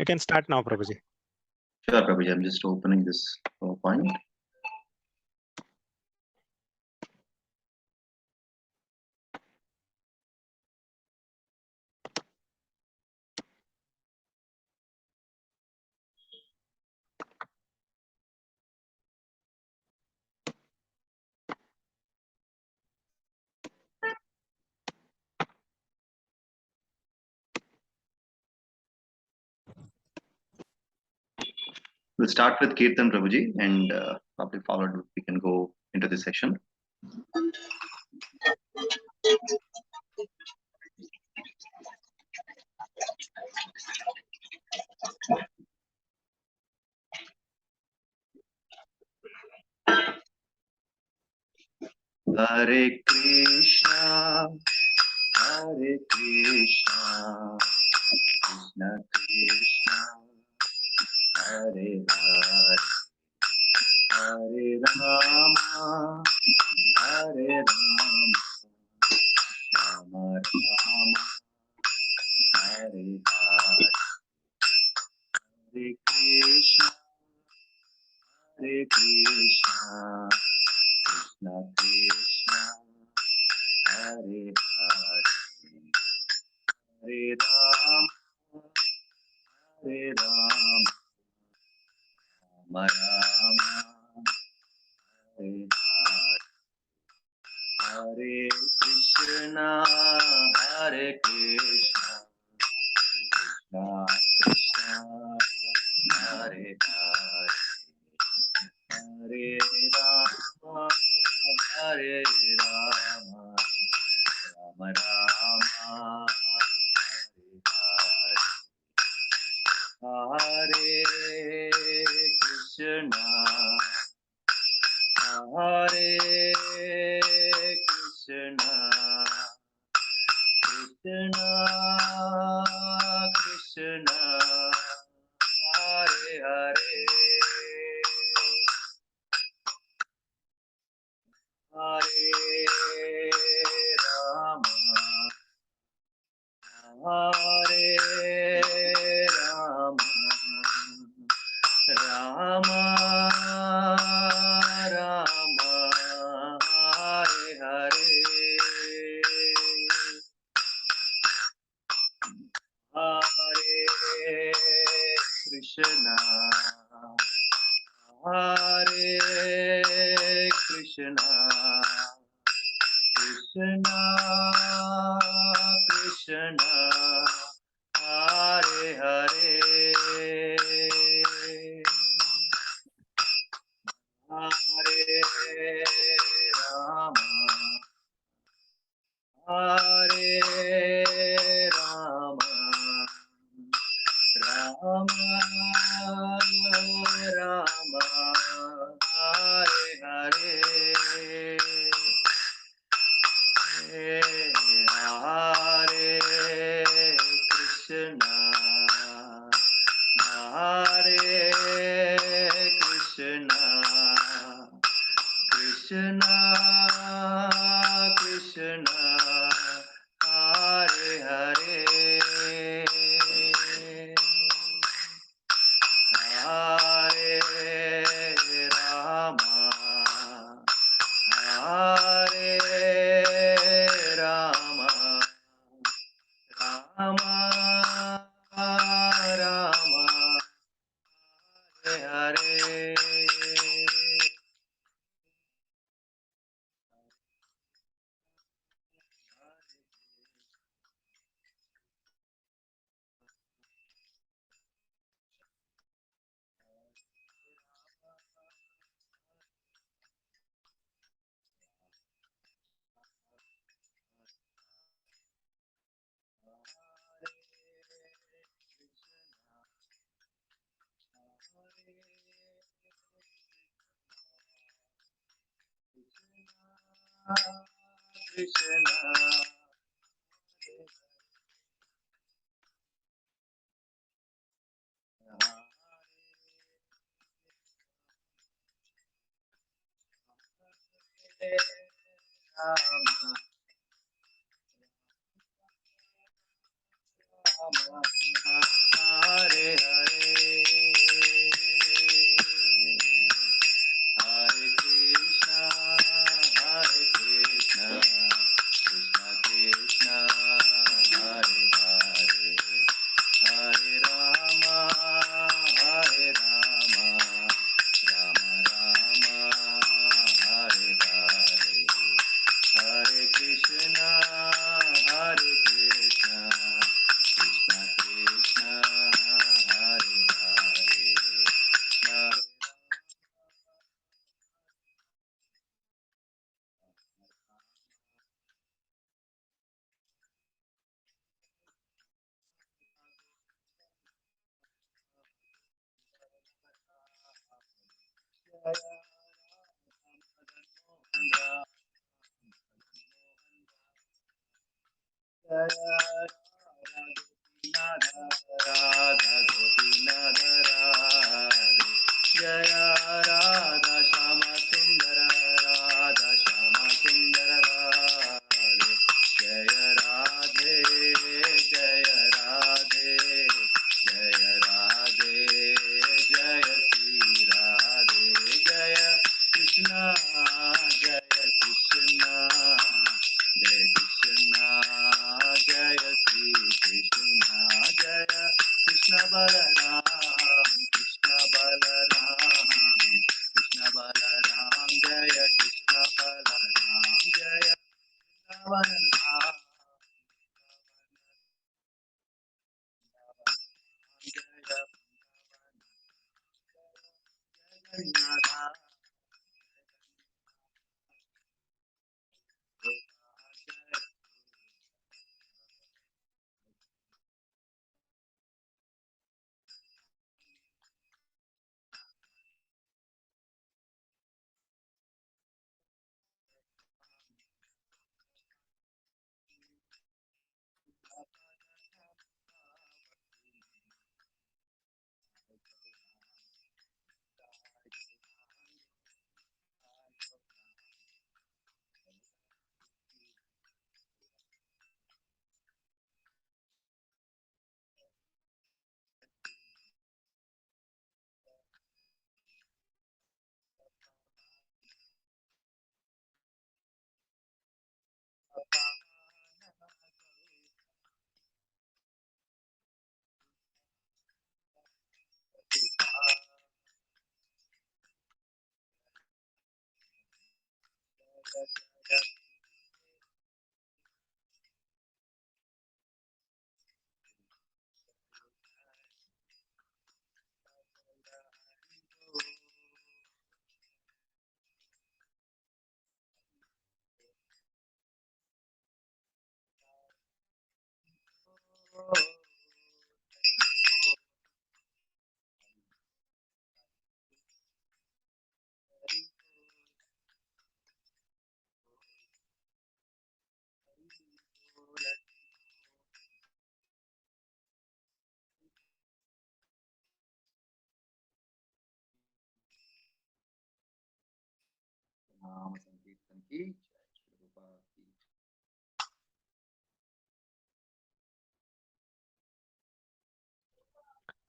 You can start now, Prabhuji. Sure, Prabhuji. I'm just opening this PowerPoint. We'll start with Kirtan, Prabhuji, and probably followed, we can go into this session. Hare Krishna, Hare Krishna, Krishna Krishna, Hare Hare, Hare Rama, Hare Rama, Rama Rama, Hare Hare, Hare Krishna, Hare Krishna, Krishna Krishna, Hare Hare, Hare Rama, Hare Rama, Rama Rama, Hare Hare, Hare Krishna, Hare Krishna, Krishna Krishna, Hare Hare, Hare Rama, Hare Rama, Rama Rama, Hare Hare, Hare Krishna, Hare Krishna, Krishna Krishna, Hare Hare, Hare Rama, Hare Rama, Rama Rama, Hare Hare, Hare Krishna, Hare Krishna, Krishna Krishna, Hare Hare, Hare Rama, Hare Rama, Rama Rama, Hare Hare, Hare Krishna, Hare Krishna, Krishna Krishna, Hare Hare, Hare Rama, Hare Rama, Rama Rama, Hare Hare, Krishna, Rama, Rama, Hare Radha Gopinath Radhe Jaya Radha Shama Sundara Radha Shama Sundara Radhe Jaya Radhe Jaya Radhe Jaya Radhe Jaya Sri Radhe Jaya Krishna Jaya Krishna Jaya Krishna Jaya Sri Krishna Jaya Krishna Balaram Krishna Balaram Krishna Balaram Jaya Krishna Balaram Jaya Krishna Balaram Jaya Jagannatha Nam Sankirtan ki Jai Shri Prabhupada ki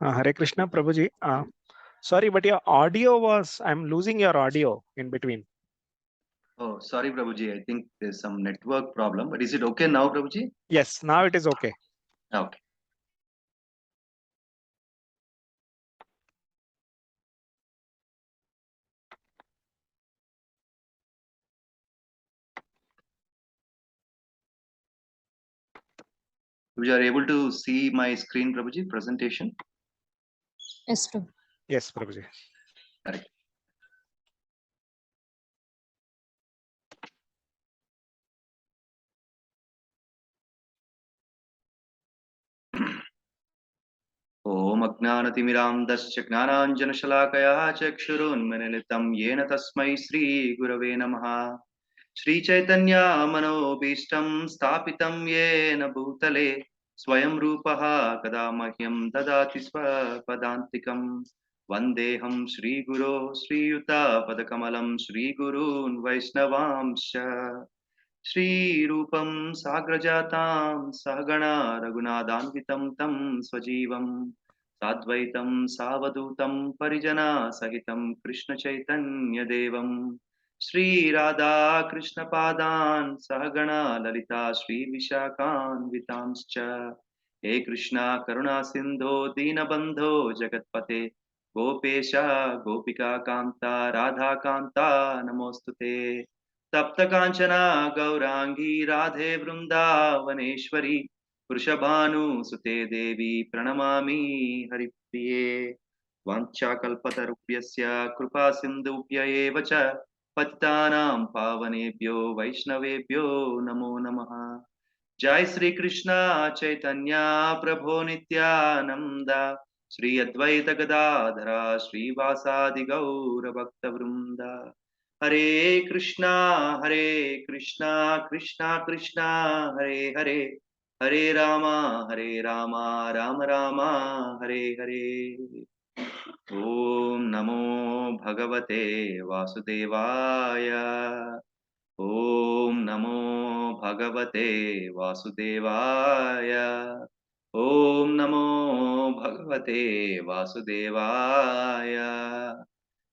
Hare Krishna, Prabhuji. Sorry, but your audio was, I'm losing your audio in between. Oh, sorry, Prabhuji. I think there's some network problem. But is it okay now, Prabhuji? Yes, now it is okay. Okay. You are able to see my screen, Prabhuji, presentation? Yes, Prabhu. Yes, Prabhuji. Correct. ॐ अज्ञानतिमिरान्धस्य ज्ञानाञ्जनशलाकया चक्षुरुन्मिलितं येन तस्मै श्रीगुरवे नमः श्रीचैतन्यमनोभीष्टं स्थापितं येन भूतले स्वयं रूपः कदा मह्यं ददाति स्वपदान्तिकम् वन्देऽहं श्रीगुरो श्रीयुतापदकमलं श्रीगुरून् वैष्णवांश्च श्रीरूपं साग्रजातां सहगणा रघुनाथान्वितं तं स्वजीवं साद्वैतं सावधूतं परिजना सहितं कृष्णचैतन्यदेवं श्रीराधाकृष्णपादान् सहगणा ललिता श्रीविशाखान्वितांश्च हे कृष्णा करुणा सिन्धो दीनबन्धो जगत्पते गोपेश गोपिका कान्ता राधाकान्ता नमोऽस्तु ते तप्त कांचना गौरांगी राधे वृंदावनेश्वरी वृषभानुसुते देवी प्रणमामि हरिप्रिये वाञ्छाकल्पतरुभ्यस्य कृपा सिन्धुभ्य एव च पतितानां पावनेभ्यो वैष्णवेभ्यो नमो नमः जय श्री कृष्ण चैतन्य प्रभो Nityanand Shri Advaita Gadadhara Srivasadi Gaura Bhakta Vrinda. Hare Krishna, Krishna Krishna, Hare Hare, Hare Rama, Rama Rama, Hare Hare. Om Namo Bhagavate Vasudevaya. Om Namo Bhagavate Vasudevaya. Om Namo Bhagavate Vasudevaya.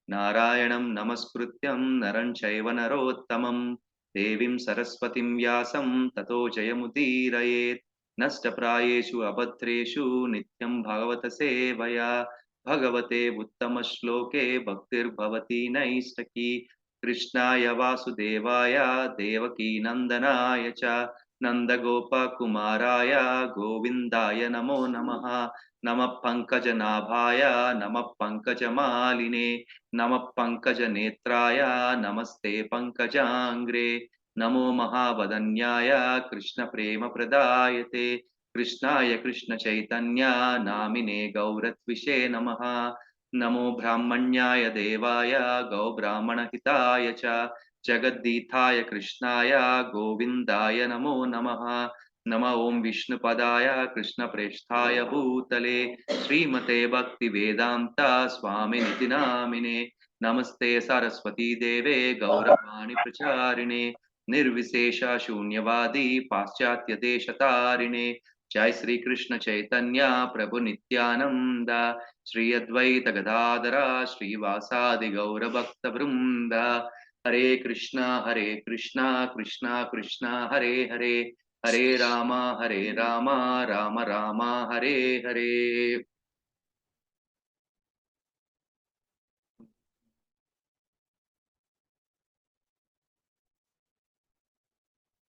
Narayanam Namaskrutyam Naran Chaiva Narottamam Devim Saraswatim Vyasam Tato Jayamudirayet Nashtaprayeshu Abhatreshu Nityam Bhagavata Sevaya Bhagavate Uttama Shloke Bhaktir Bhavati Naistaki Krishnaya Vasudevaya Devaki Nandanaya Cha Nandagopa Kumaraya Govindaya Namo Namaha Namah Pankajanaಭಾಯ Namah Pankajamaline Namah Pankajanetraya Namaste Pankajangre Namo Mahavadanyaya Krishna Prema Pradayate Krishnaya Krishna Chaitanya Namine Gauratvishe Namaha Namo Brahmanyaya Devaya Gau Brahmana Hitaya Cha Jagadithaya Krishnaya Govindaya Namo Namaha Nama Om Vishnu Padaya Krishna Presthaya Bhutale Srimate Bhakti Vedanta Swami Nitinamine Namaste Saraswati Deve Gauravani Pracharine Nirvisesha Shunyavadi Paschatya Deshatarine Jai Sri Krishna Chaitanya Prabhu Nityananda Sri Advaita Gadadhara Sri Vasadi Gaura Bhakta Vrinda Hare Krishna Krishna Krishna Hare Hare Hare Rama, Rama Rama, Hare Hare.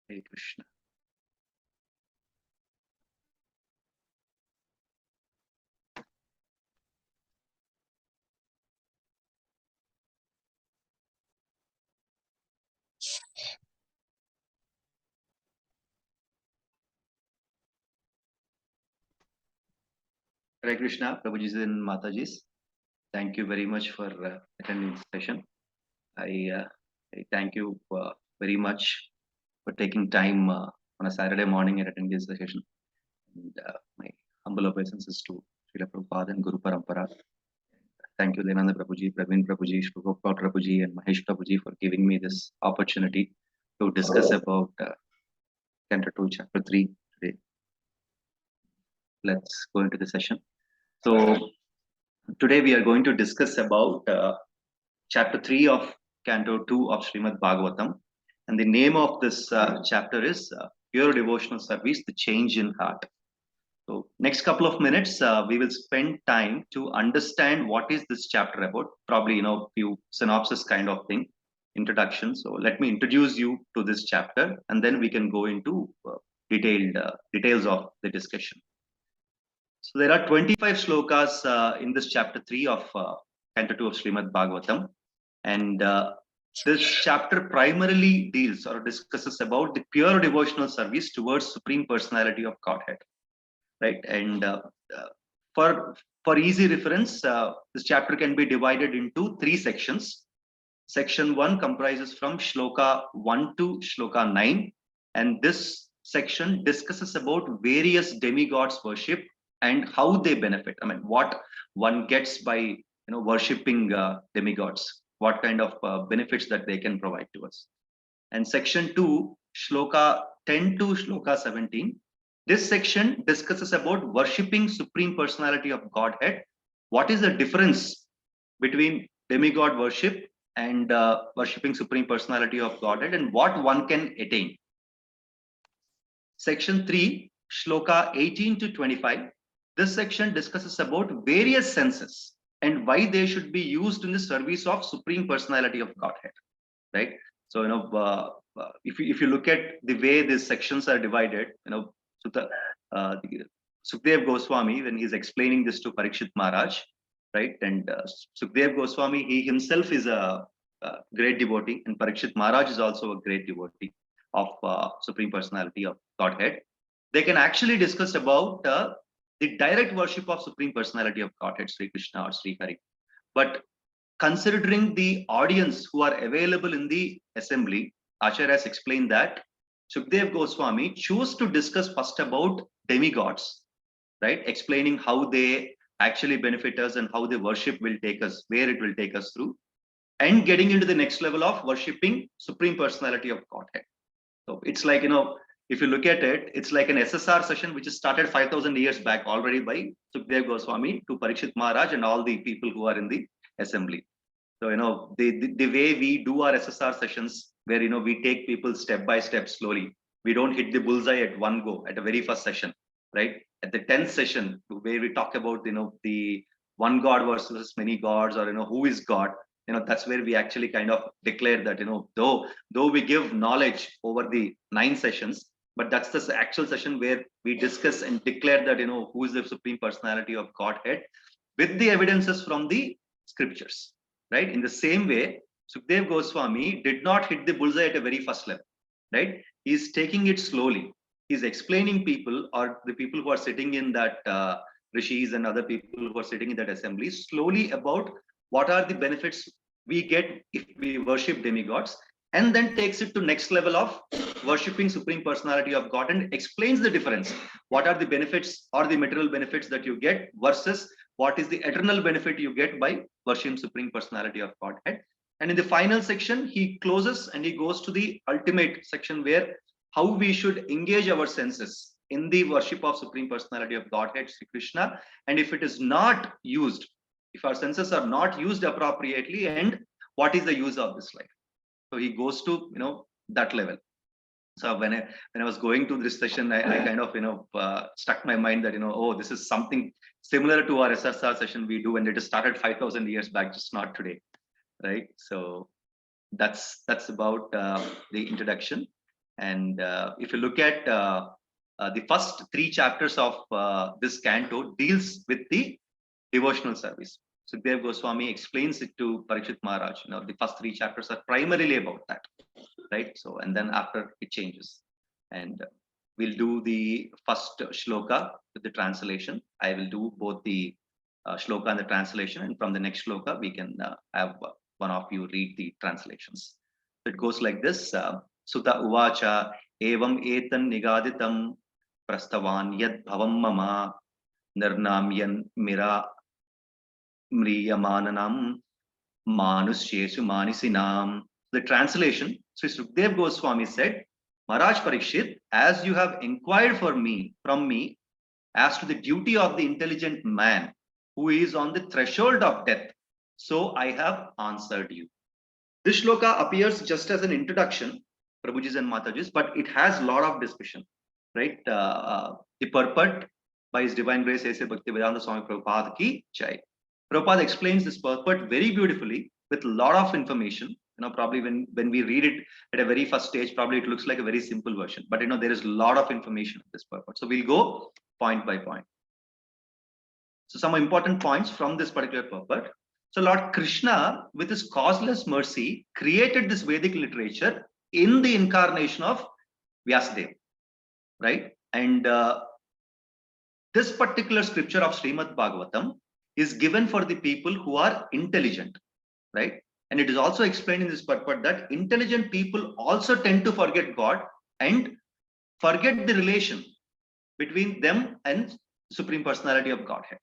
Hare Krishna. Hare Krishna, Prabhuji's and Mataji's. Thank you very much for attending this session. I thank you very much for taking time on a Saturday morning and attending this session. And my humble obeisances to Srila Prabhupada and Guru Parampara. Thank you, Lilananda Prabhuji, Praveen Prabhuji, Shubhopal Prabhuji, and Mahesh Prabhuji for giving me this opportunity to discuss about Canto 2, Chapter 3 today. Let's go into the session. So today we are going to discuss about Chapter 3 of Canto 2 of Srimad Bhagavatam. And the name of this chapter is Pure Devotional Service, the Change in Heart. So next couple of minutes, we will spend time to understand what is this chapter about. Probably, few synopsis kind of thing, introduction. So let me introduce you to this chapter, and then we can go into details of the discussion. So there are 25 slokas in this chapter 3 of Canto 2 of Srimad Bhagavatam. And this chapter primarily deals or discusses about the pure devotional service towards Supreme Personality of Godhead. Right, and for easy reference, this chapter can be divided into 3 sections. Section 1 comprises from Shloka 1 to Shloka 9, and this section discusses about various demigods worship and how they benefit. I mean, what one gets by worshipping demigods, what kind of benefits that they can provide to us. And section 2, Shloka 10 to Shloka 17. This section discusses about worshipping Supreme Personality of Godhead. What is the difference between demigod worship and worshipping Supreme Personality of Godhead, and what one can attain? Section 3, Shloka 18 to 25. This section discusses about various senses and why they should be used in the service of Supreme Personality of Godhead. Right? So, if you look at the way these sections are divided, Sukdev Goswami, when he's explaining this to Parikshit Maharaj, right? And Sukdev Goswami, he himself is a great devotee, and Parikshit Maharaj is also a great devotee of Supreme Personality of Godhead. They can actually discuss about the direct worship of Supreme Personality of Godhead, Sri Krishna or Sri Hari. But considering the audience who are available in the assembly, Acharya has explained that Sukdev Goswami chose to discuss first about demigods, right? Explaining how they actually benefit us and how the worship will take us, where it will take us through, and getting into the next level of worshipping Supreme Personality of Godhead. So it's like, if you look at it, it's like an SSR session which is started 5,000 years back already by Sukdev Goswami to Parikshit Maharaj and all the people who are in the assembly. So, the way we do our SSR sessions, where, we take people step by step slowly. We don't hit the bullseye at one go at the very first session, right? At the 10th session, where we talk about, the one God versus many gods, or, who is God, that's where we actually kind of declare that, though we give knowledge over the 9 sessions, but that's the actual session where we discuss and declare that, who is the Supreme Personality of Godhead with the evidences from the scriptures, right? In the same way, Sukdev Goswami did not hit the bullseye at a very first level, right? He's taking it slowly. He's explaining people, or the people who are sitting in that rishis and other people who are sitting in that assembly, slowly about what are the benefits we get if we worship demigods, and then takes it to next level of worshipping Supreme Personality of God, and explains the difference. What are the benefits or the material benefits that you get versus what is the eternal benefit you get by worshiping Supreme Personality of Godhead. And in the final section, he closes and he goes to the ultimate section, where how we should engage our senses in the worship of Supreme Personality of Godhead, Sri Krishna. And if it is not used, if our senses are not used appropriately, and what is the use of this life? So he goes to, that level. So when I was going to this session, I kind of, struck my mind that, oh, this is something similar to our SSR session we do, and it started 5,000 years back, just not today, right? So that's about the introduction. And if you look at the first 3 chapters of this canto deals with the devotional service. Sukdev Goswami explains it to Parikshit Maharaj. The first 3 chapters are primarily about that, right? So, and then after it changes. And we'll do the first shloka with the translation. I will do both the shloka and the translation. And from the next shloka, we can have one of you read the translations. So it goes like this. Sutta uvacha evam etan nigaditam prastavan yad bhavam mama nirnamyan mira mriyamananam manushyesu manisinam. The translation, Sri Sukdev Goswami said, Maharaj Parikshit, as you have inquired from me as to the duty of the intelligent man who is on the threshold of death, so I have answered you. This shloka appears just as an introduction, Prabhujis and Matajis, but it has a lot of discussion, right? The purport by His Divine Grace A.C. Bhaktivedanta Swami Prabhupada ki jai. Prabhupada explains this purport very beautifully with a lot of information. Probably when we read it at a very first stage, probably it looks like a very simple version, but there is a lot of information in this purport. So we'll go point by point. So some important points from this particular purport. So Lord Krishna, with his causeless mercy, created this Vedic literature in the incarnation of Vyasadeva, right? And this particular scripture of Srimad Bhagavatam is given for the people who are intelligent, right? And it is also explained in this purport that intelligent people also tend to forget God and forget the relation between them and Supreme Personality of Godhead,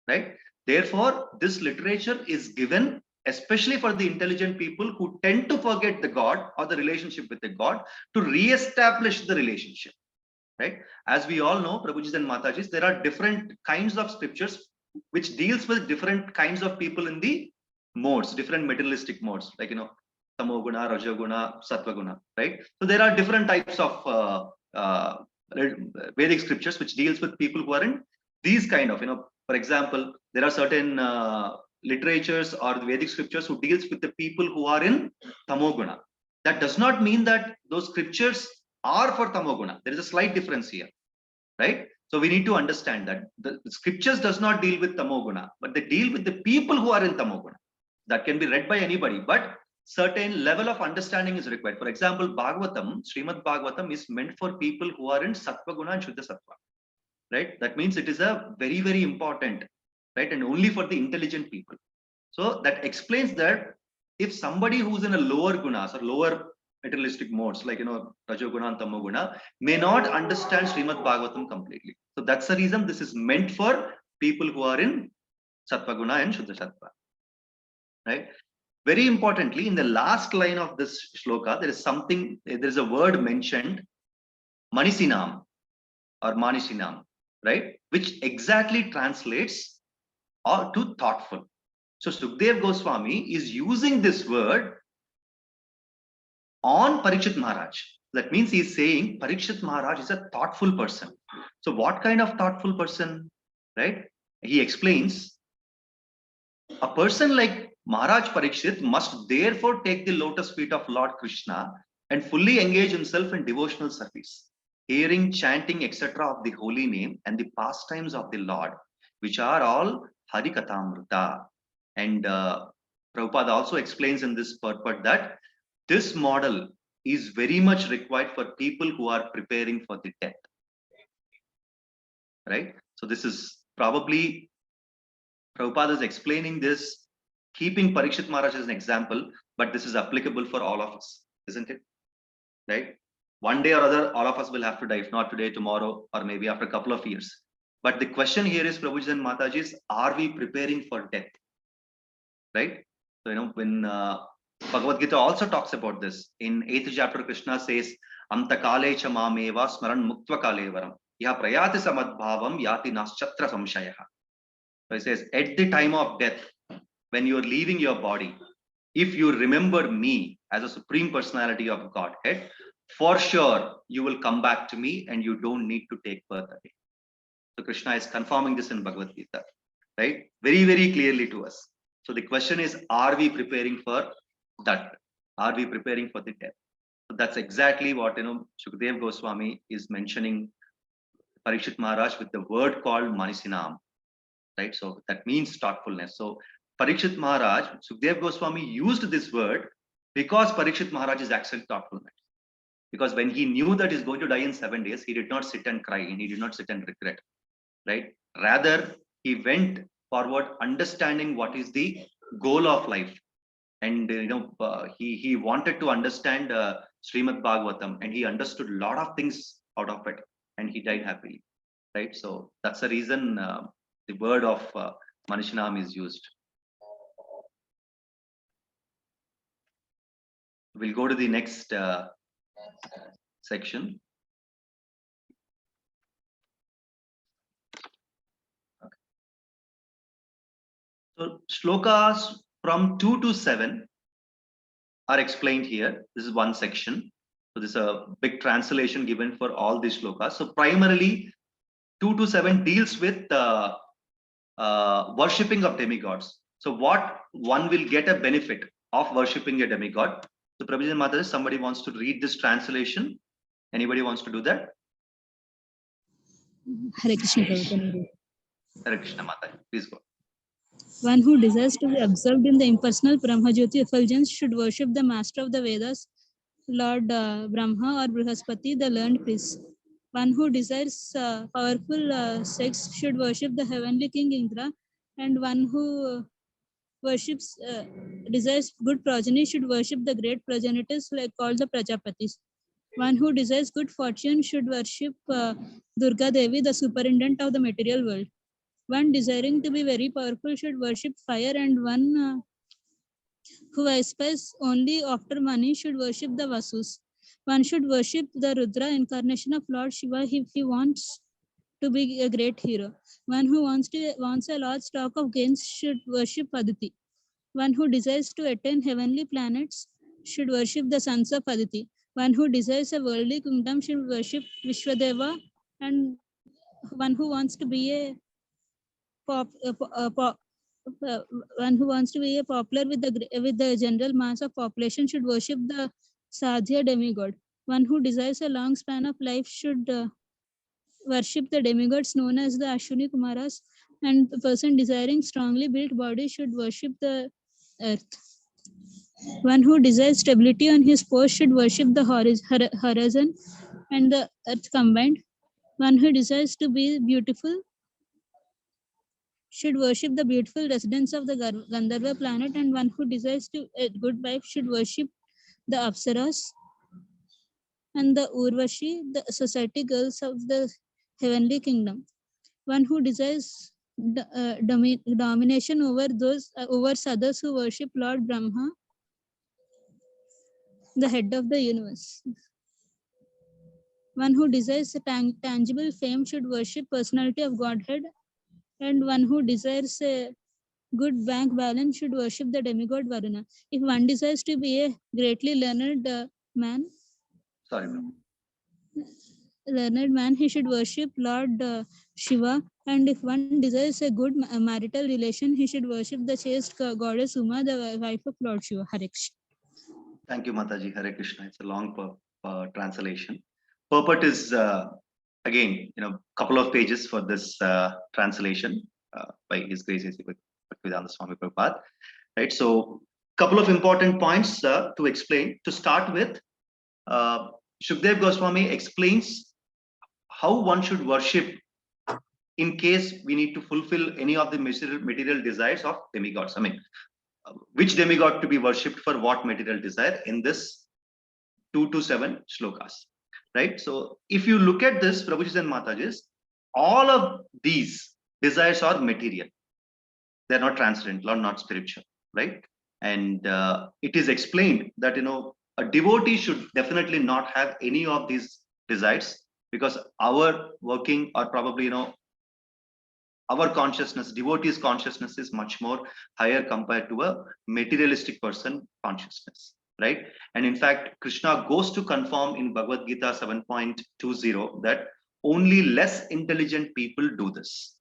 right? Therefore, this literature is given especially for the intelligent people who tend to forget the God or the relationship with the God, to re-establish the relationship, right? As we all know, Prabhujis and Matajis, there are different kinds of scriptures which deals with different kinds of people in the modes, different materialistic modes, like, tamoguna, rajoguna, satvaguna, right? So there are different types of Vedic scriptures which deals with people who are in these kind of, for example, there are certain literatures or the Vedic scriptures who deals with the people who are in tamoguna. That does not mean that those scriptures are for tamoguna. There is a slight difference here, right? So we need to understand that the scriptures does not deal with tamoguna, but they deal with the people who are in tamoguna. That can be read by anybody, but certain level of understanding is required. For example, Bhagavatam, Srimad Bhagavatam is meant for people who are in Sattva Guna and Shuddha Sattva, right? That means it is a very, very important, right? And only for the intelligent people. So that explains that if somebody who's in a lower gunas or lower materialistic modes, like, Rajoguna and Tamoguna, may not understand Srimad Bhagavatam completely. So that's the reason this is meant for people who are in Sattvaguna and Shuddha Sattva, right? Very importantly, in the last line of this shloka, there is a word mentioned, Manisinam or Manisinam, right? Which exactly translates to thoughtful. So Sukdev Goswami is using this word on Parikshit Maharaj. That means he is saying Parikshit Maharaj is a thoughtful person. So what kind of thoughtful person, right? He explains, a person like Maharaj Parikshit must therefore take the lotus feet of Lord Krishna and fully engage himself in devotional service, hearing, chanting, etc. of the holy name and the pastimes of the Lord, which are all Harikatamrita. And Prabhupada also explains in this purport that this model is very much required for people who are preparing for the death. Right? So this is probably Prabhupada is explaining this, keeping Parikshit Maharaj as an example, but this is applicable for all of us, isn't it? Right? One day or other, all of us will have to die, if not today, tomorrow, or maybe after a couple of years. But the question here is, Prabhuji and Matajis, are we preparing for death? Right? So, when Bhagavad Gita also talks about this. In 8th chapter, Krishna says, Antakale cha mameva smaran muktva kalevaram. Ya prayati samadbhavam yati naschatra samshayah. So he says, at the time of death, when you are leaving your body, if you remember me as a supreme personality of Godhead, for sure you will come back to me and you don't need to take birth again. So Krishna is confirming this in Bhagavad Gita, right? Very, very clearly to us. So the question is, are we preparing for that? Are we preparing for the death? So that's exactly what Sukdev Goswami is mentioning Parikshit Maharaj with the word called Manisinam, right? So that means thoughtfulness. So Parikshit Maharaj, Sukdev Goswami used this word because Parikshit Maharaj is actually thoughtfulness. Because when he knew that he's going to die in 7 days, he did not sit and cry and he did not sit and regret, right? Rather, he went forward understanding what is the goal of life. And he wanted to understand Srimad Bhagavatam, and he understood a lot of things out of it, and he died happily, right? So that's the reason the word of Manishinam is used. We'll go to the next section. Okay. So shlokas from 2 to 7 are explained here. This is one section. So this is a big translation given for all these shlokas. So primarily 2 to 7 deals with worshipping of demigods. So what one will get a benefit of worshipping a demigod. So Prabhuji and Mataji, somebody wants to read this translation. Anybody wants to do that? Hare Krishna Prabhupada. Hare Krishna Mataji, please go. One who desires to be absorbed in the impersonal Brahmajyoti effulgence should worship the master of the Vedas, Lord Brahma or Brihaspati, the learned priest. One who desires powerful sex should worship the heavenly king Indra, and one who desires good progeny should worship the great progenitors called the Prajapatis. One who desires good fortune should worship Durga Devi, the superintendent of the material world. One desiring to be very powerful should worship fire, and one who aspires only after money should worship the Vasus. One should worship the Rudra, incarnation of Lord Shiva, if he wants to be a great hero. One who wants a large stock of gains should worship Aditi. One who desires to attain heavenly planets should worship the sons of Aditi. One who desires a worldly kingdom should worship Vishwadeva, and one who wants to be a one who wants to be popular with the general mass of population should worship the Sadhya demigod. One who desires a long span of life should worship the demigods known as the Ashwini Kumaras, and the person desiring strongly built body should worship the earth. One who desires stability on his post should worship the horizon and the earth combined. One who desires to be beautiful should worship the beautiful residents of the Gandharva planet, and one who desires to a good wife should worship the Apsaras and the Urvashi, the society girls of the heavenly kingdom. One who desires domination over others who worship Lord Brahma, the head of the universe. One who desires a tangible fame should worship personality of Godhead, and one who desires a good bank balance should worship the demigod Varuna. If one desires to be a greatly learned man, Sorry, ma'am. he should worship Lord Shiva. And if one desires a good marital relation, he should worship the chaste goddess Uma, the wife of Lord Shiva. Hare Krishna. Thank you, Mataji. Hare Krishna. It's a long translation. Purport is again, couple of pages for this translation by His Grace Bhaktivedanta Swami Prabhupada. Right. So, couple of important points to explain. To start with, Shukdev Goswami explains how one should worship in case we need to fulfill any of the material desires of demigods. I mean, which demigod to be worshipped for what material desire in this 2 to 7 shlokas, right? So if you look at this, Prabhujis and Matajis, all of these desires are material. They're not transcendental or not spiritual, right? And it is explained that, a devotee should definitely not have any of these desires, because our working, or probably, our consciousness, devotee's consciousness, is much more higher compared to a materialistic person consciousness, right? And in fact, Krishna goes to confirm in Bhagavad Gita 7.20 that only less intelligent people do this,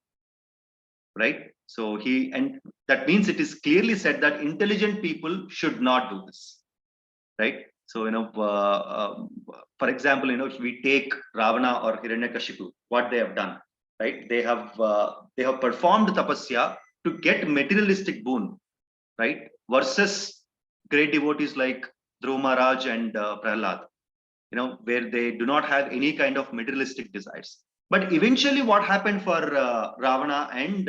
right? So and that means it is clearly said that intelligent people should not do this, right? So, for example, if we take Ravana or Hiranyakashipu, what they have done, right? They have performed tapasya to get materialistic boon, right? Versus great devotees like Dhruva Maharaj and Prahlad, where they do not have any kind of materialistic desires. But eventually, what happened for Ravana and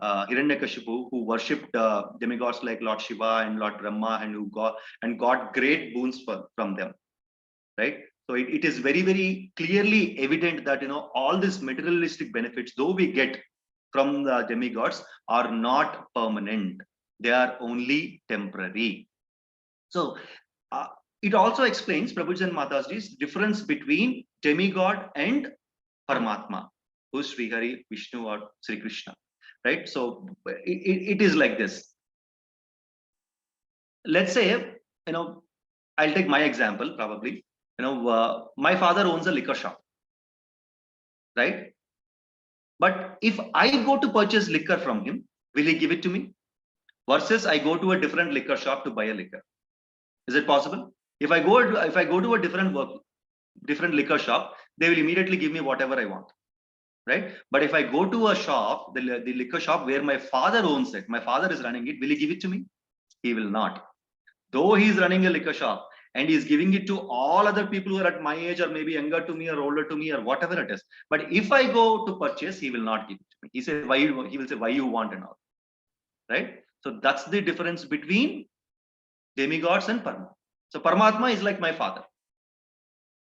Hiranyakashipu, who worshipped demigods like Lord Shiva and Lord Brahma, and who got great boons from them, right? So it is very, very clearly evident that, all these materialistic benefits, though we get from the demigods, are not permanent. They are only temporary. So it also explains, Prabhuji and Mataji's, difference between demigod and Paramatma, who's Sri Hari, Vishnu, or Sri Krishna, right? So it is like this. Let's say, I'll take my example probably. My father owns a liquor shop, right? But if I go to purchase liquor from him, will he give it to me? Versus I go to a different liquor shop to buy a liquor. Is it possible? If I go to a different liquor shop, they will immediately give me whatever I want, right? But if I go to a shop, the liquor shop where my father owns it, my father is running it, will he give it to me? He will not. Though he is running a liquor shop and he is giving it to all other people who are at my age, or maybe younger to me or older to me, or whatever it is. But if I go to purchase, he will not give it to me. He will say, why you want and all, right? So that's the difference between demigods and Paramatma. So Paramatma is like my father.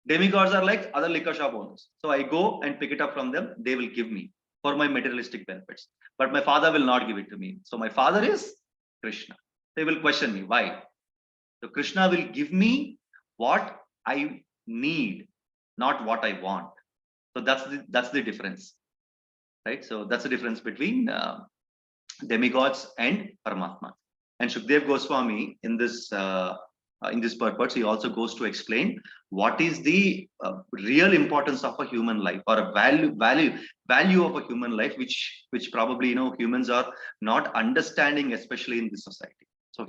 Demigods are like other liquor shop owners. So I go and pick it up from them. They will give me for my materialistic benefits. But my father will not give it to me. So my father is Krishna. They will question me. Why? So Krishna will give me what I need, not what I want. So that's the difference, right? So that's the difference between demigods and Paramatma. And Shukdev Goswami in this purpose, he also goes to explain what is the real importance of a human life, or a value of a human life, which probably humans are not understanding, especially in this society. So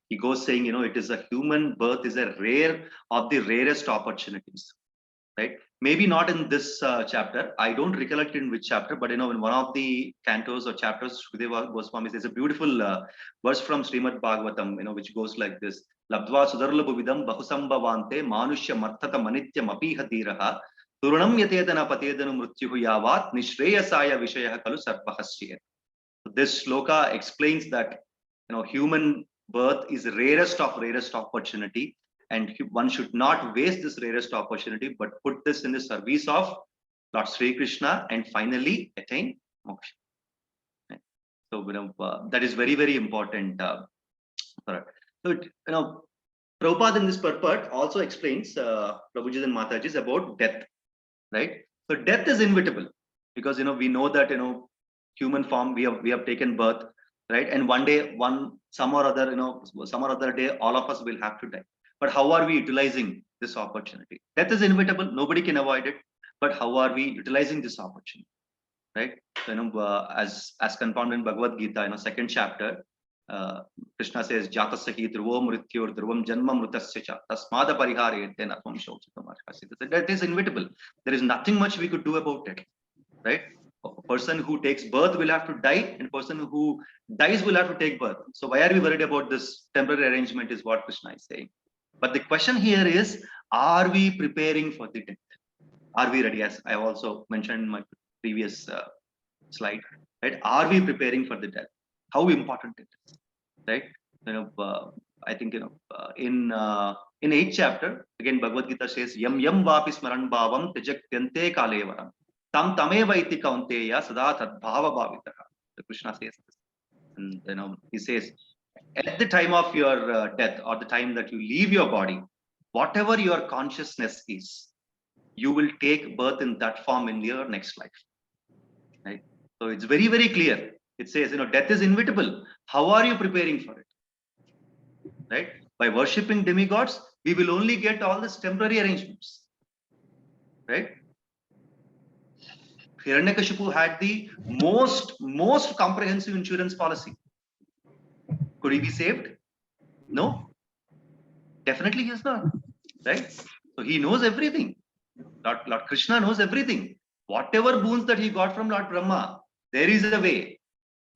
he goes saying, it is a human birth is a rare of the rarest opportunities, right? Maybe not in this chapter. I don't recollect in which chapter, but in one of the cantos or chapters, Shukadeva Goswami says a beautiful verse from Srimad Bhagavatam, which goes like this: Labdva sudarlabhuvidam bahusambhavante manushya marthata manityam apihadiraha Turunam yatedana patedanu mrutyuhu yavat nishreyasaya vishayah kalu sarpahasya. This shloka explains that human birth is the rarest opportunity, and one should not waste this rarest opportunity, but put this in the service of Lord Sri Krishna and finally attain moksha. So that is very, very important. So Prabhupada in this purport also explains Prabhuji and Mataji's about death, right? So death is inevitable because we know that human form we have taken birth, right? And one day, some or other day, all of us will have to die. But how are we utilizing this opportunity? Death is inevitable; nobody can avoid it. But how are we utilizing this opportunity, right? So, as confirmed in Bhagavad Gita, second chapter, Krishna says, "Jatasya dhruvo mrityor dhruvam janma mrutasya cha tasmada parihare tena tvam shochitam arhasi." That is inevitable. There is nothing much we could do about it, right? A person who takes birth will have to die, and a person who dies will have to take birth. So why are we worried about this temporary arrangement? Is what Krishna is saying. But the question here is, are we preparing for the death? Are we ready? As I also mentioned in my previous slide, right? Are we preparing for the death? How important it is, right? I think in 8th chapter again Bhagavad Gita says, "Yam yam vapi smaran bhavam tyajakyante kalevaram tam tameva iti kaunteya sada tad bhava bhavitaha." Krishna says this, and he says, at the time of your death or the time that you leave your body, whatever your consciousness is, you will take birth in that form in your next life, right? So it's very, very clear. It says, death is inevitable. How are you preparing for it, right? By worshipping demigods, we will only get all these temporary arrangements, right? Hiranyakashipu had the most comprehensive insurance policy. Could he be saved? No, definitely he is not, right? So he knows everything. Lord Krishna knows everything. Whatever boons that he got from Lord Brahma, there is a way.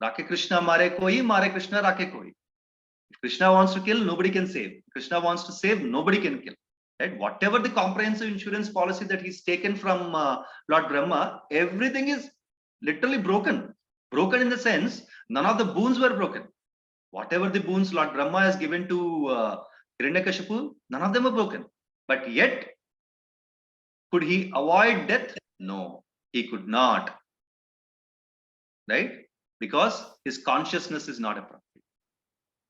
Rakhe Krishna mare Krishna rakhe koi. If Krishna wants to kill, nobody can save. If Krishna wants to save, nobody can kill. Right? Whatever the comprehensive insurance policy that he's taken from Lord Brahma, everything is literally broken. Broken in the sense, none of the boons were broken. Whatever the boons Lord Brahma has given to Hiranyakashipu, none of them were broken. But yet, could he avoid death? No, he could not. Right? Because his consciousness is not a prophet.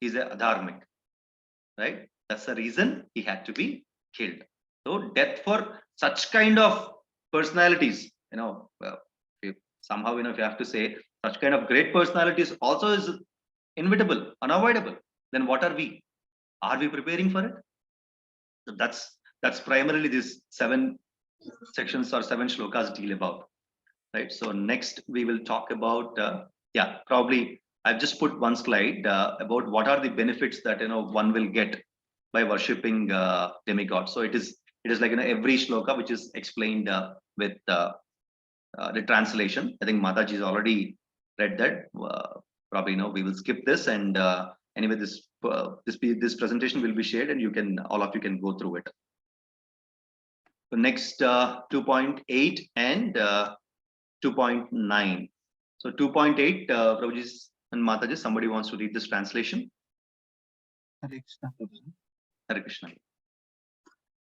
He's a dharmic. Right? That's the reason he had to be killed. So death for such kind of personalities, if somehow if you have to say such kind of great personalities also is inevitable, unavoidable. Then what are we? Are we preparing for it? So that's primarily these 7 sections or 7 shlokas deal about. Right. So next we will talk about probably I've just put one slide about what are the benefits that one will get by worshipping demigods. So it is like every shloka which is explained with the translation. I think Mataji has already read that. Probably we will skip this, and anyway this presentation will be shared, and all of you can go through it. So next 2.8 and 2.9. So 2.8, Prabhuji and Mataji, somebody wants to read this translation? Hare Krishna, Prabhuji. Hare Krishna.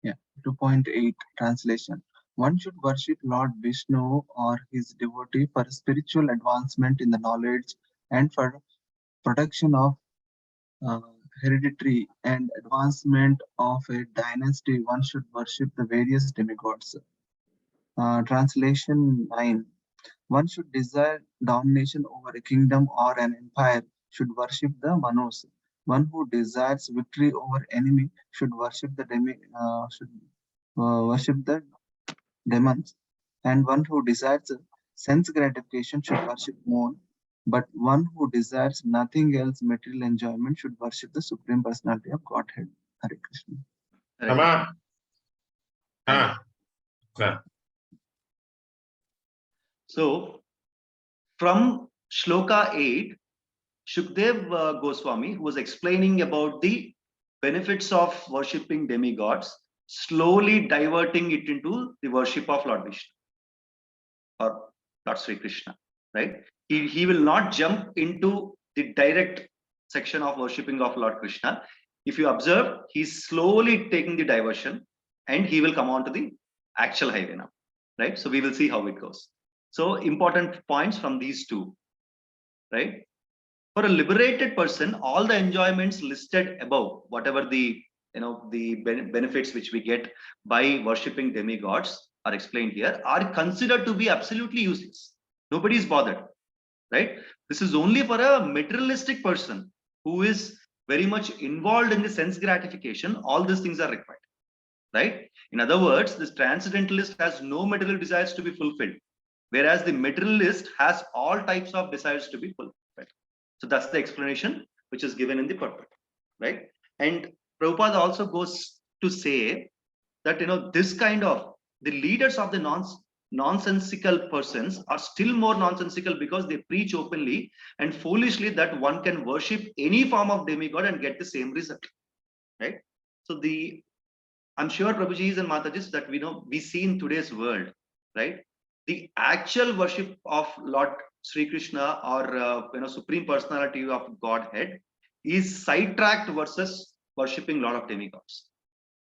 Yeah, 2.8 translation. One should worship Lord Vishnu or his devotee for spiritual advancement in the knowledge and for protection of hereditary and advancement of a dynasty. One should worship the various demigods. Translation 9. One should desire domination over a kingdom or an empire, should worship the Manus. One who desires victory over enemy should worship the demons. And one who desires sense gratification should worship moon. But one who desires nothing else, material enjoyment, should worship the Supreme Personality of Godhead. Hare Krishna. Hare Krishna. So, from Shloka 8, Shukdev Goswami, who was explaining about the benefits of worshipping demigods, slowly diverting it into the worship of Lord Vishnu or Lord Sri Krishna, right? He will not jump into the direct section of worshipping of Lord Krishna. If you observe, he's slowly taking the diversion and he will come on to the actual highway now, right? So we will see how it goes. So important points from these two, right? For a liberated person, all the enjoyments listed above, whatever the benefits which we get by worshipping demigods are explained here, are considered to be absolutely useless. Nobody is bothered, right? This is only for a materialistic person who is very much involved in the sense gratification. All these things are required, right? In other words, this transcendentalist has no material desires to be fulfilled, whereas the materialist has all types of desires to be fulfilled. So that's the explanation which is given in the purport, right? And Prabhupada also goes to say that this kind of the leaders of the nonsensical persons are still more nonsensical because they preach openly and foolishly that one can worship any form of demigod and get the same result, right? So I'm sure Prabhujis and Matajis that we see in today's world, right? The actual worship of Lord Sri Krishna or Supreme Personality of Godhead is sidetracked versus worshipping lot of demigods,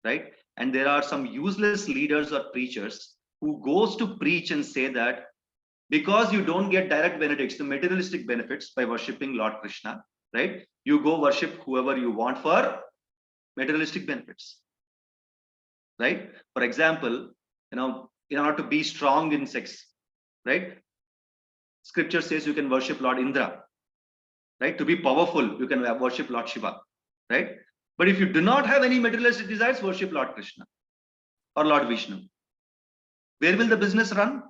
right? And there are some useless leaders or preachers who goes to preach and say that because you don't get direct benefits, the materialistic benefits by worshipping Lord Krishna, right? You go worship whoever you want for materialistic benefits, right? For example, in order to be strong in sex, right? Scripture says you can worship Lord Indra, right? To be powerful, you can worship Lord Shiva, right? But if you do not have any materialistic desires, worship Lord Krishna or Lord Vishnu. Where will the business run?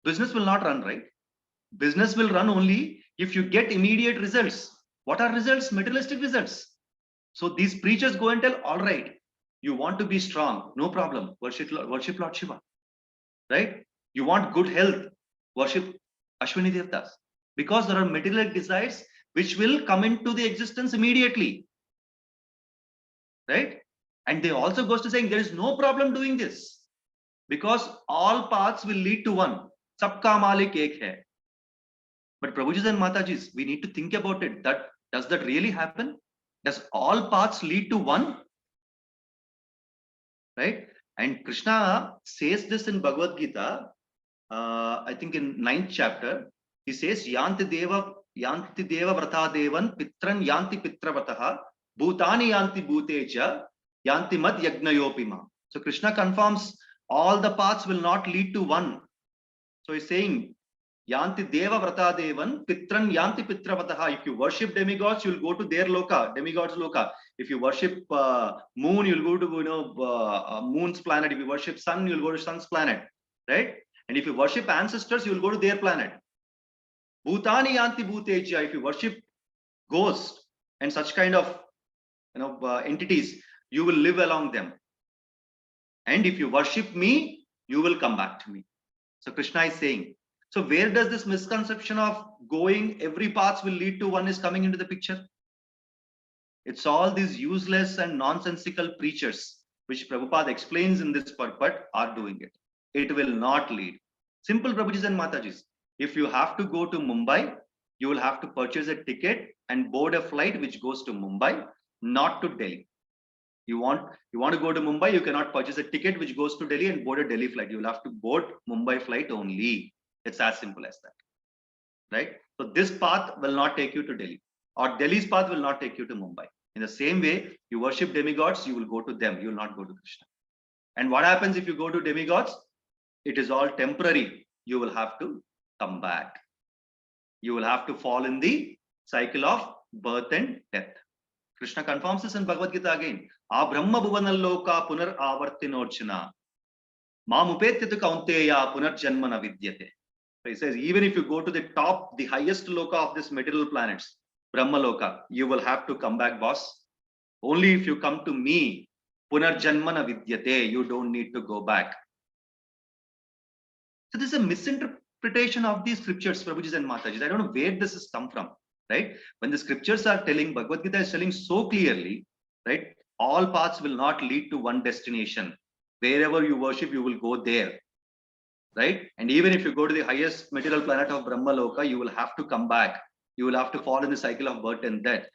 Business will not run, right? Business will run only if you get immediate results. What are results? Materialistic results. So these preachers go and tell, all right, you want to be strong, no problem, worship Lord Shiva, right? You want good health, worship Ashwini Devtas, because there are material desires which will come into the existence immediately, right? And they also goes to saying there is no problem doing this because all paths will lead to one. Sabka Malik ek hai. But Prabhujis and Matajis, we need to think about it. Does that really happen? Does all paths lead to one? Right? And Krishna says this in Bhagavad Gita, I think in 9th chapter, he says, Yanti Deva Vrata Devan Pitran Yanti Pitravataha Bhutani Yanti Bhuteja Yanti Mad Yagnayopima. So Krishna confirms all the paths will not lead to one. So he's saying, Yanti Deva Vrata Devan Pitran Yanti Pitravataha. If you worship demigods, you'll go to their loka, demigods loka. If you worship moon, you'll go to moon's planet. If you worship sun, you'll go to sun's planet, right? And if you worship ancestors, you'll go to their planet. Bhutani Yanti Bhuteja. If you worship ghosts and such kind of entities, you will live along them. And if you worship me, you will come back to me. So Krishna is saying. So where does this misconception of going every path will lead to one is coming into the picture? It's all these useless and nonsensical preachers, which Prabhupada explains in this purport, are doing it. It will not lead. Simple, Prabhujis and Matajis. If you have to go to Mumbai, you will have to purchase a ticket and board a flight which goes to Mumbai, not to Delhi. You want to go to Mumbai, you cannot purchase a ticket which goes to Delhi and board a Delhi flight. You will have to board Mumbai flight only. It's as simple as that, right? So this path will not take you to Delhi, or Delhi's path will not take you to Mumbai. In the same way, you worship demigods, you will go to them. You will not go to Krishna. And what happens if you go to demigods? It is all temporary. You will have to come back. You will have to fall in the cycle of birth and death. Krishna confirms this in Bhagavad Gita again. A Brahma Bhuvanaloka Punar Avartinorchana. Mamupetyatu Kaunteya Punar Janmana Vidyate. So he says, even if you go to the top, the highest loka of this material planets, Brahma Loka, you will have to come back, boss. Only if you come to me, Punar Janmana Vidyate, you don't need to go back. So this is a misinterpretation of these scriptures, Prabhujis and Matajis. I don't know where this has come from, right? When the scriptures are telling, Bhagavad Gita is telling so clearly, right? all paths will not lead to one destination. Wherever you worship, you will go there. Right? And even if you go to the highest material planet of Brahmaloka, you will have to come back. You will have to fall in the cycle of birth and death.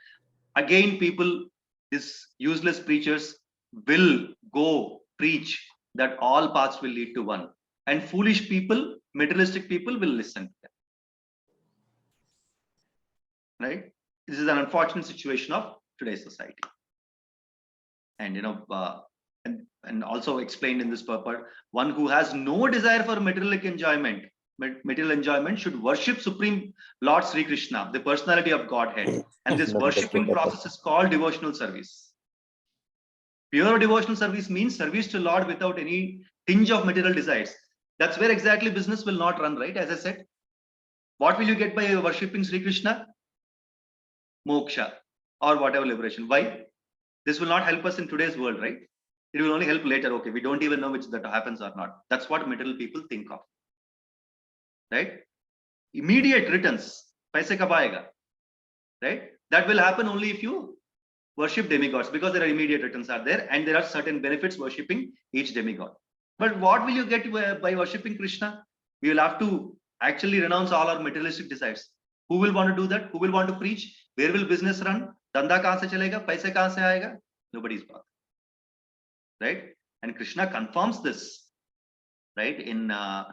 Again, people, these useless preachers will go preach that all paths will lead to one. And foolish people, materialistic people will listen to them. Right? This is an unfortunate situation of today's society. And and also explained in this purport, one who has no desire for material enjoyment should worship Supreme Lord Sri Krishna, the personality of Godhead. And this worshipping process is called devotional service. Pure devotional service means service to Lord without any tinge of material desires. That's where exactly business will not run, right? As I said, what will you get by worshipping Sri Krishna? Moksha or whatever liberation. Why? This will not help us in today's world, right? It will only help later. Okay, we don't even know which that happens or not. That's what material people think of, right? Immediate returns, paise kab aayega, right? That will happen only if you worship demigods, because there are immediate returns are there, and there are certain benefits worshipping each demigod. But what will you get by worshipping Krishna? We will have to actually renounce all our materialistic desires. Who will want to do that? Who will want to preach? Where will business run? Danda kahan se chalega? Paise kahan se aayega? Nobody's bothered. Right? And Krishna confirms this, right? In I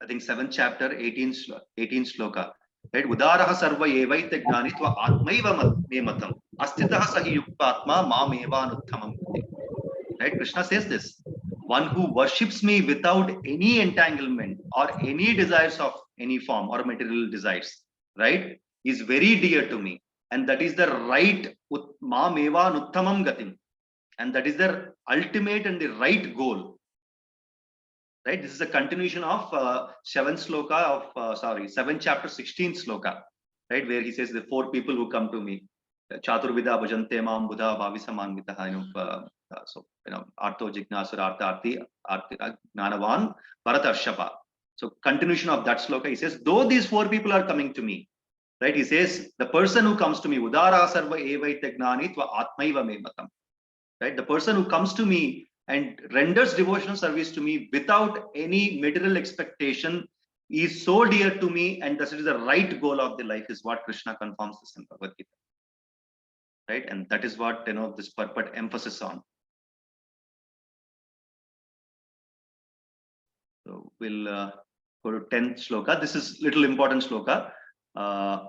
think 7th chapter, 18 shloka. Right? Udaraha sarva evaite gnanitva atmaiva me matam astitaha sahi yuktatma mam evanuttamam. Right? Krishna says this. One who worships me without any entanglement or any desires of any form or material desires, right, is very dear to me. And that is the right mam evanuttamam gatim. And that is the ultimate and the right goal. Right? This is a continuation of 7th chapter 16th sloka, right? Where he says the 4 people who come to me, Chaturvida bhajante mam buddha bhavisamanvitaha, artho jignasura arthi gnanavan bharatarshapa. So continuation of that sloka, he says, though these 4 people are coming to me, right? He says, the person who comes to me, udara sarva evaite gnanitva atmaiva me matam. Right? The person who comes to me and renders devotional service to me without any material expectation is so dear to me, and that is the right goal of the life, is what Krishna confirms this in Bhagavad Gita. Right? And that is what this purport emphasis on. So we'll go to 10th shloka. This is little important shloka.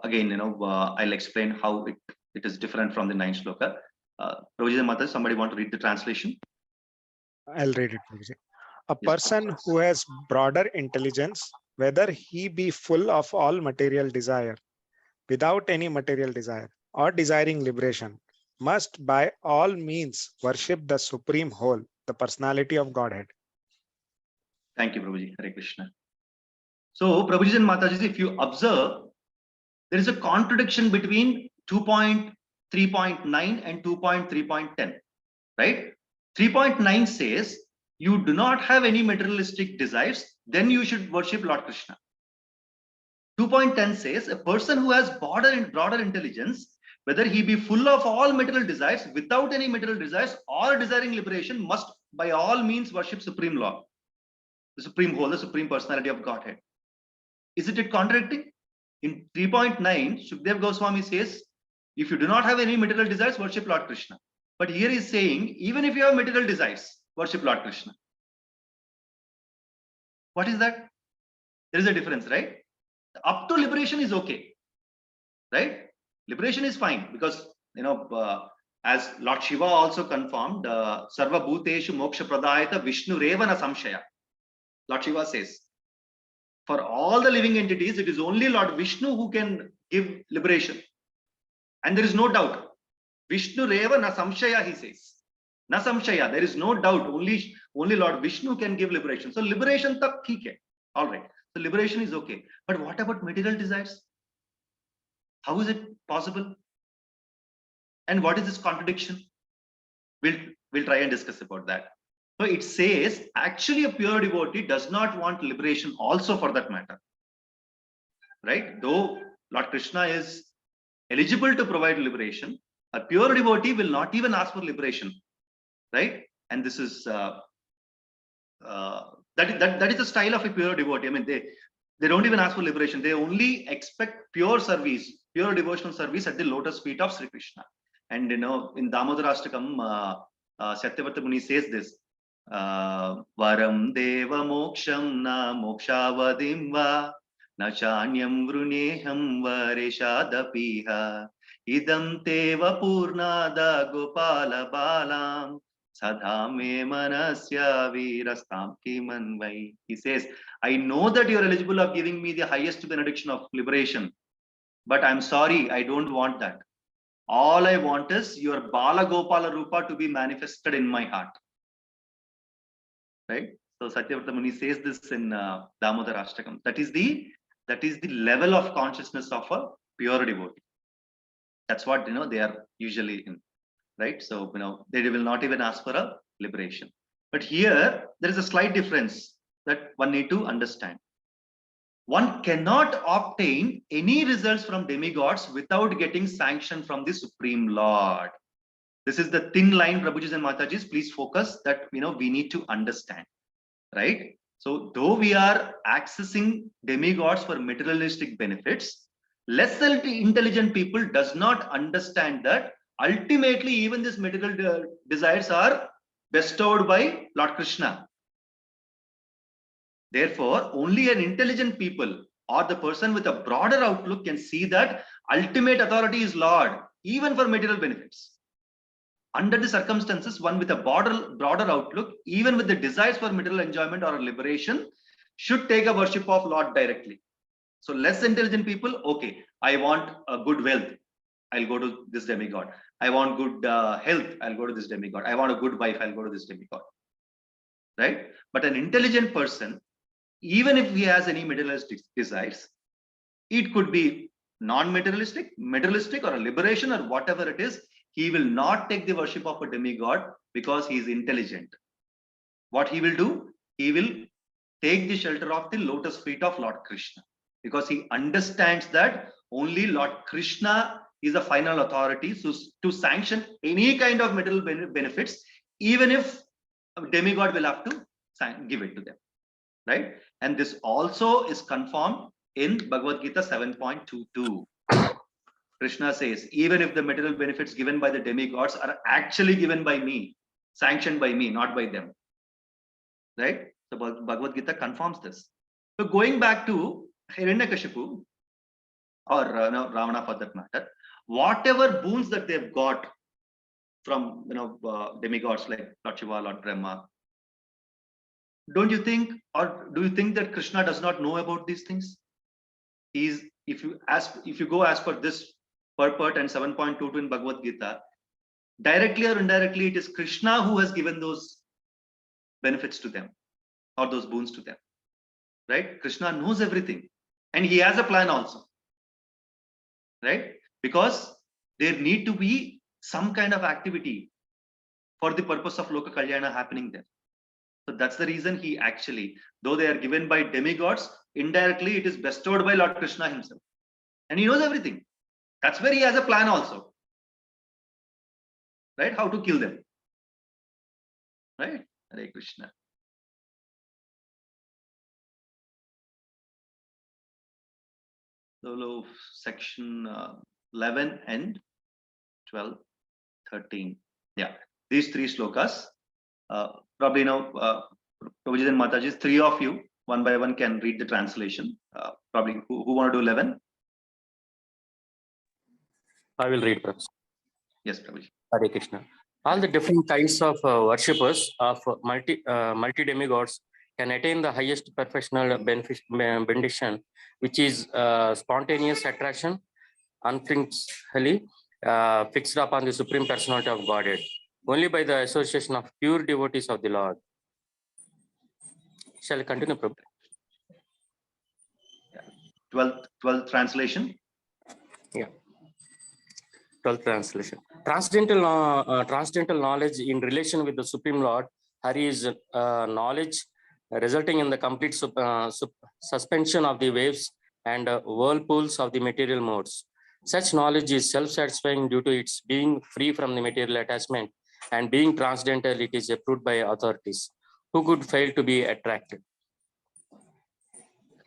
Again, I'll explain how it is different from the 9th shloka. Prabhuji and Mata, somebody want to read the translation? I'll read it, Prabhuji. A Yes, person please. who has broader intelligence, whether he be full of all material desire, without any material desire, or desiring liberation, must by all means worship the Supreme Whole, the personality of Godhead. Thank you, Prabhuji. Hare Krishna. So, Prabhuji and Mataji, if you observe, there is a contradiction between 2.3.9 and 2.3.10, right? 3.9 says, you do not have any materialistic desires, then you should worship Lord Krishna. 2.10 says, a person who has broader intelligence, whether he be full of all material desires, without any material desires, or desiring liberation, must by all means worship Supreme Lord, the Supreme Whole, the Supreme Personality of Godhead. Isn't it contradicting? In 3.9, Shukdev Goswami says, if you do not have any material desires, worship Lord Krishna. But here he is saying, even if you have material desires, worship Lord Krishna. What is that? There is a difference, right? Up to liberation is okay, right? Liberation is fine, because as Lord Shiva also confirmed, Sarva Bhuteshu Moksha Pradayata Vishnu Revana Samshaya. Lord Shiva says, for all the living entities, it is only Lord Vishnu who can give liberation. And there is no doubt. Vishnu Reva na samshaya, he says. Na samshaya, there is no doubt. Only Lord Vishnu can give liberation. So liberation tak theek hai. All right. So liberation is okay. But what about material desires? How is it possible? And what is this contradiction? We'll try and discuss about that. So it says, actually a pure devotee does not want liberation also, for that matter. Right? Though Lord Krishna is eligible to provide liberation, A pure devotee will not even ask for liberation, right? And this is that is the style of a pure devotee. I mean, they don't even ask for liberation. They only expect pure service, pure devotional service at the lotus feet of Sri Krishna. And in Damodarashtakam, Satyavrata Muni says this: Varam deva moksham na mokshavadim va na chanyam vruneham vareshadapiha idam teva purnada gopala balam sadhame manasya virastam kimanvai. He says, I know that you are eligible of giving me the highest benediction of liberation, but I'm sorry, I don't want that. All I want is your Bala Gopala Rupa to be manifested in my heart. Right? So Satyavrata Muni says this in Damodarashtakam. That is the level of consciousness of a pure devotee. That's what they are usually in. Right? So they will not even ask for a liberation. But here there is a slight difference that one need to understand. One cannot obtain any results from demigods without getting sanction from the Supreme Lord. This is the thin line, Prabhujis and Matajis. Please focus that we need to understand, right? So though we are accessing demigods for materialistic benefits, less intelligent people does not understand that ultimately even these material desires are bestowed by Lord Krishna. Therefore, only an intelligent people or the person with a broader outlook can see that ultimate authority is Lord, even for material benefits. Under the circumstances, one with a broader outlook, even with the desires for material enjoyment or liberation, should take a worship of Lord directly. So less intelligent people, okay, I want a good wealth, I'll go to this demigod. I want good health, I'll go to this demigod. I want a good wife, I'll go to this demigod. Right? But an intelligent person, even if he has any materialistic desires, it could be non-materialistic, materialistic, or a liberation, or whatever it is, he will not take the worship of a demigod because he is intelligent. What he will do? He will take the shelter of the lotus feet of Lord Krishna, because he understands that only Lord Krishna is the final authority to sanction any kind of material benefits, even if a demigod will have to give it to them. Right? And this also is confirmed in Bhagavad Gita 7.22. Krishna says, even if the material benefits given by the demigods are actually given by me, sanctioned by me, not by them. Right? So Bhagavad Gita confirms this. So going back to Hiranyakashipu, or Ravana for that matter, whatever boons that they've got from demigods like Lord Shiva, Lord Brahma, don't you think, or do you think that Krishna does not know about these things? If you go as per this purport and 7.22 in Bhagavad Gita, directly or indirectly, it is Krishna who has given those benefits to them, or those boons to them. Right? Krishna knows everything, and he has a plan also. Right? Because there need to be some kind of activity for the purpose of Loka Kalyana happening there. So that's the reason he actually, though they are given by demigods, indirectly it is bestowed by Lord Krishna himself. And he knows everything. That's where he has a plan also. Right? How to kill them. Right? Hare Krishna. So section 11 and 12, 13. Yeah. These three slokas. Probably Prabhuji and Mataji, three of you, one by one, can read the translation. Probably who want to do 11? I will read, Professor. Yes, Prabhuji. Hare Krishna. All the different kinds of worshippers of multi demigods can attain the highest perfectional benediction, which is spontaneous attraction, unflinchingly fixed upon the Supreme Personality of Godhead, only by the association of pure devotees of the Lord. Shall I continue, Prabhu? 12th translation. Yeah. 12th translation. Transcendental knowledge in relation with the Supreme Lord, Hari is knowledge resulting in the complete suspension of the waves and whirlpools of the material modes. Such knowledge is self-satisfying due to its being free from the material attachment and being transcendental. It is approved by authorities. Who could fail to be attracted?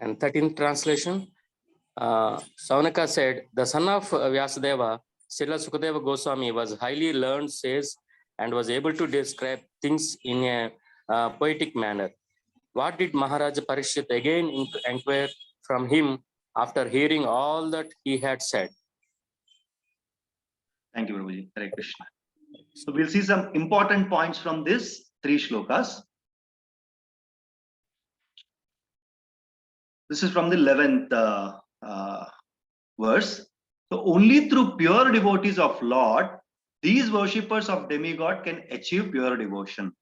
And 13th translation. Saunaka said, the son of Vyasadeva, Srila Sukadeva Goswami, was highly learned, sage, and was able to describe things in a poetic manner. What did Maharaja Parikshit again inquire from him after hearing all that he had said? Thank you, Prabhuji. Hare Krishna. So we'll see some important points from this 3 shlokas. This is from the 11th verse. So only through pure devotees of Lord, these worshippers of demigod can achieve pure devotion.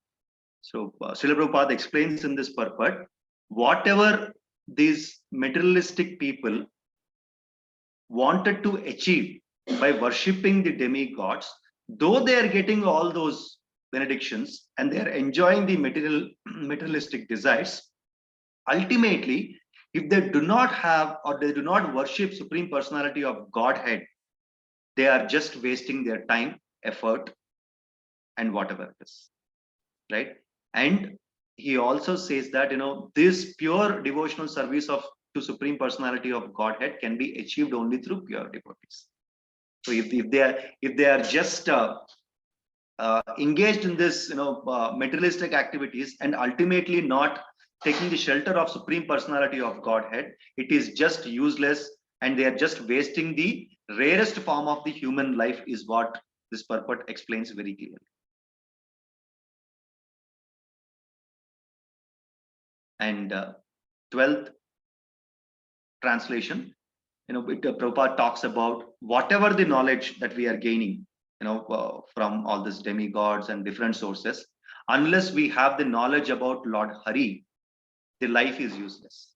So Srila Prabhupada explains in this purport, whatever these materialistic people wanted to achieve by worshipping the demigods, though they are getting all those benedictions and they are enjoying the materialistic desires, ultimately, if they do not have or they do not worship Supreme Personality of Godhead, they are just wasting their time, effort, and whatever it is, right? And he also says that, this pure devotional service to Supreme Personality of Godhead can be achieved only through pure devotees. So if they are just engaged in this, materialistic activities and ultimately not taking the shelter of Supreme Personality of Godhead, it is just useless, and they are just wasting the rarest form of the human life, is what this purport explains very clearly. And 12th translation, Prabhupada talks about whatever the knowledge that we are gaining, from all these demigods and different sources, unless we have the knowledge about Lord Hari, the life is useless.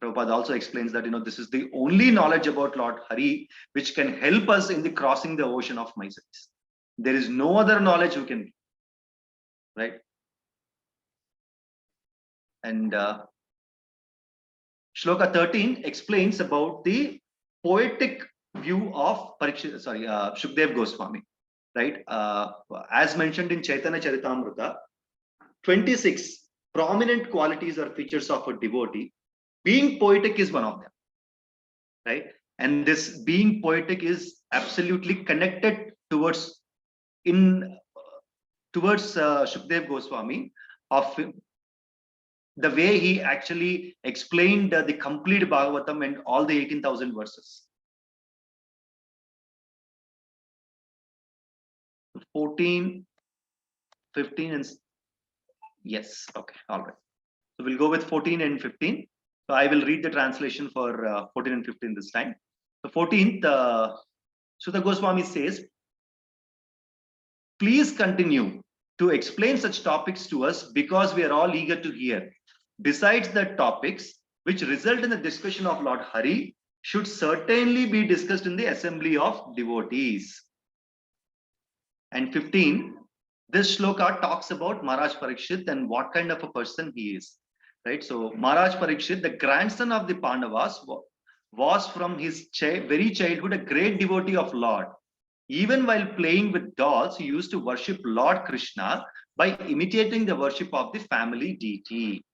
Prabhupada also explains that, this is the only knowledge about Lord Hari which can help us in the crossing the ocean of miseries. There is no other knowledge we can, right? And Shloka 13 explains about the poetic view of Shukdev Goswami, right? As mentioned in Chaitanya Charitamrita, 26 prominent qualities or features of a devotee. Being poetic is one of them, right? And this being poetic is absolutely connected towards Shukdev Goswami, of the way he actually explained the complete Bhagavatam and all the 18,000 verses. 14, 15, and yes, okay, all right. So we'll go with 14 and 15. So I will read the translation for 14 and 15 this time. The 14th, Sutta Goswami says, please continue to explain such topics to us because we are all eager to hear. Besides the topics which result in the discussion of Lord Hari should certainly be discussed in the assembly of devotees. And 15, this shloka talks about Maharaj Parikshit and what kind of a person he is, right? So Maharaj Parikshit, the grandson of the Pandavas, was from his very childhood a great devotee of Lord. Even while playing with dolls, he used to worship Lord Krishna by imitating the worship of the family deity.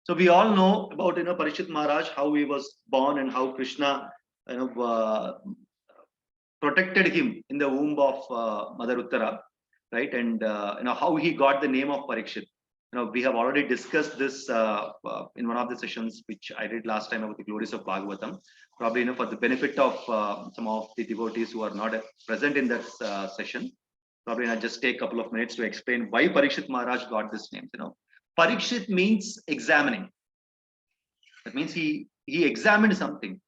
So we all know about Parikshit Maharaj, how he was born and how Krishna protected him in the womb of Mother Uttara, right? And how he got the name of Parikshit. We have already discussed this in one of the sessions which I did last time about the glories of Bhagavatam. Probably for the benefit of some of the devotees who are not present in that session, probably I'll just take a couple of minutes to explain why Parikshit Maharaj got this name. Parikshit means examining. That means he examined something.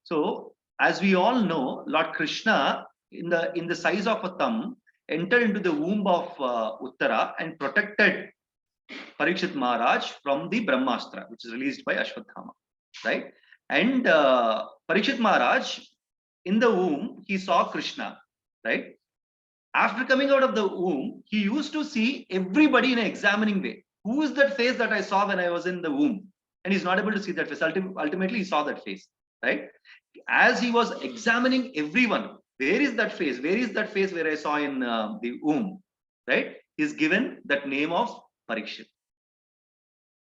So as we all know, Lord Krishna in the size of a thumb entered into the womb of Uttara and protected Parikshit Maharaj from the Brahmastra, which is released by Ashwatthama, right? And Parikshit Maharaj, in the womb, he saw Krishna, right? After coming out of the womb, he used to see everybody in an examining way. Who is that face that I saw when I was in the womb? And he's not able to see that face. Ultimately, he saw that face. right? As he was examining everyone, where is that face? Where is that face where I saw in the womb, right? He's given that name of Parikshit,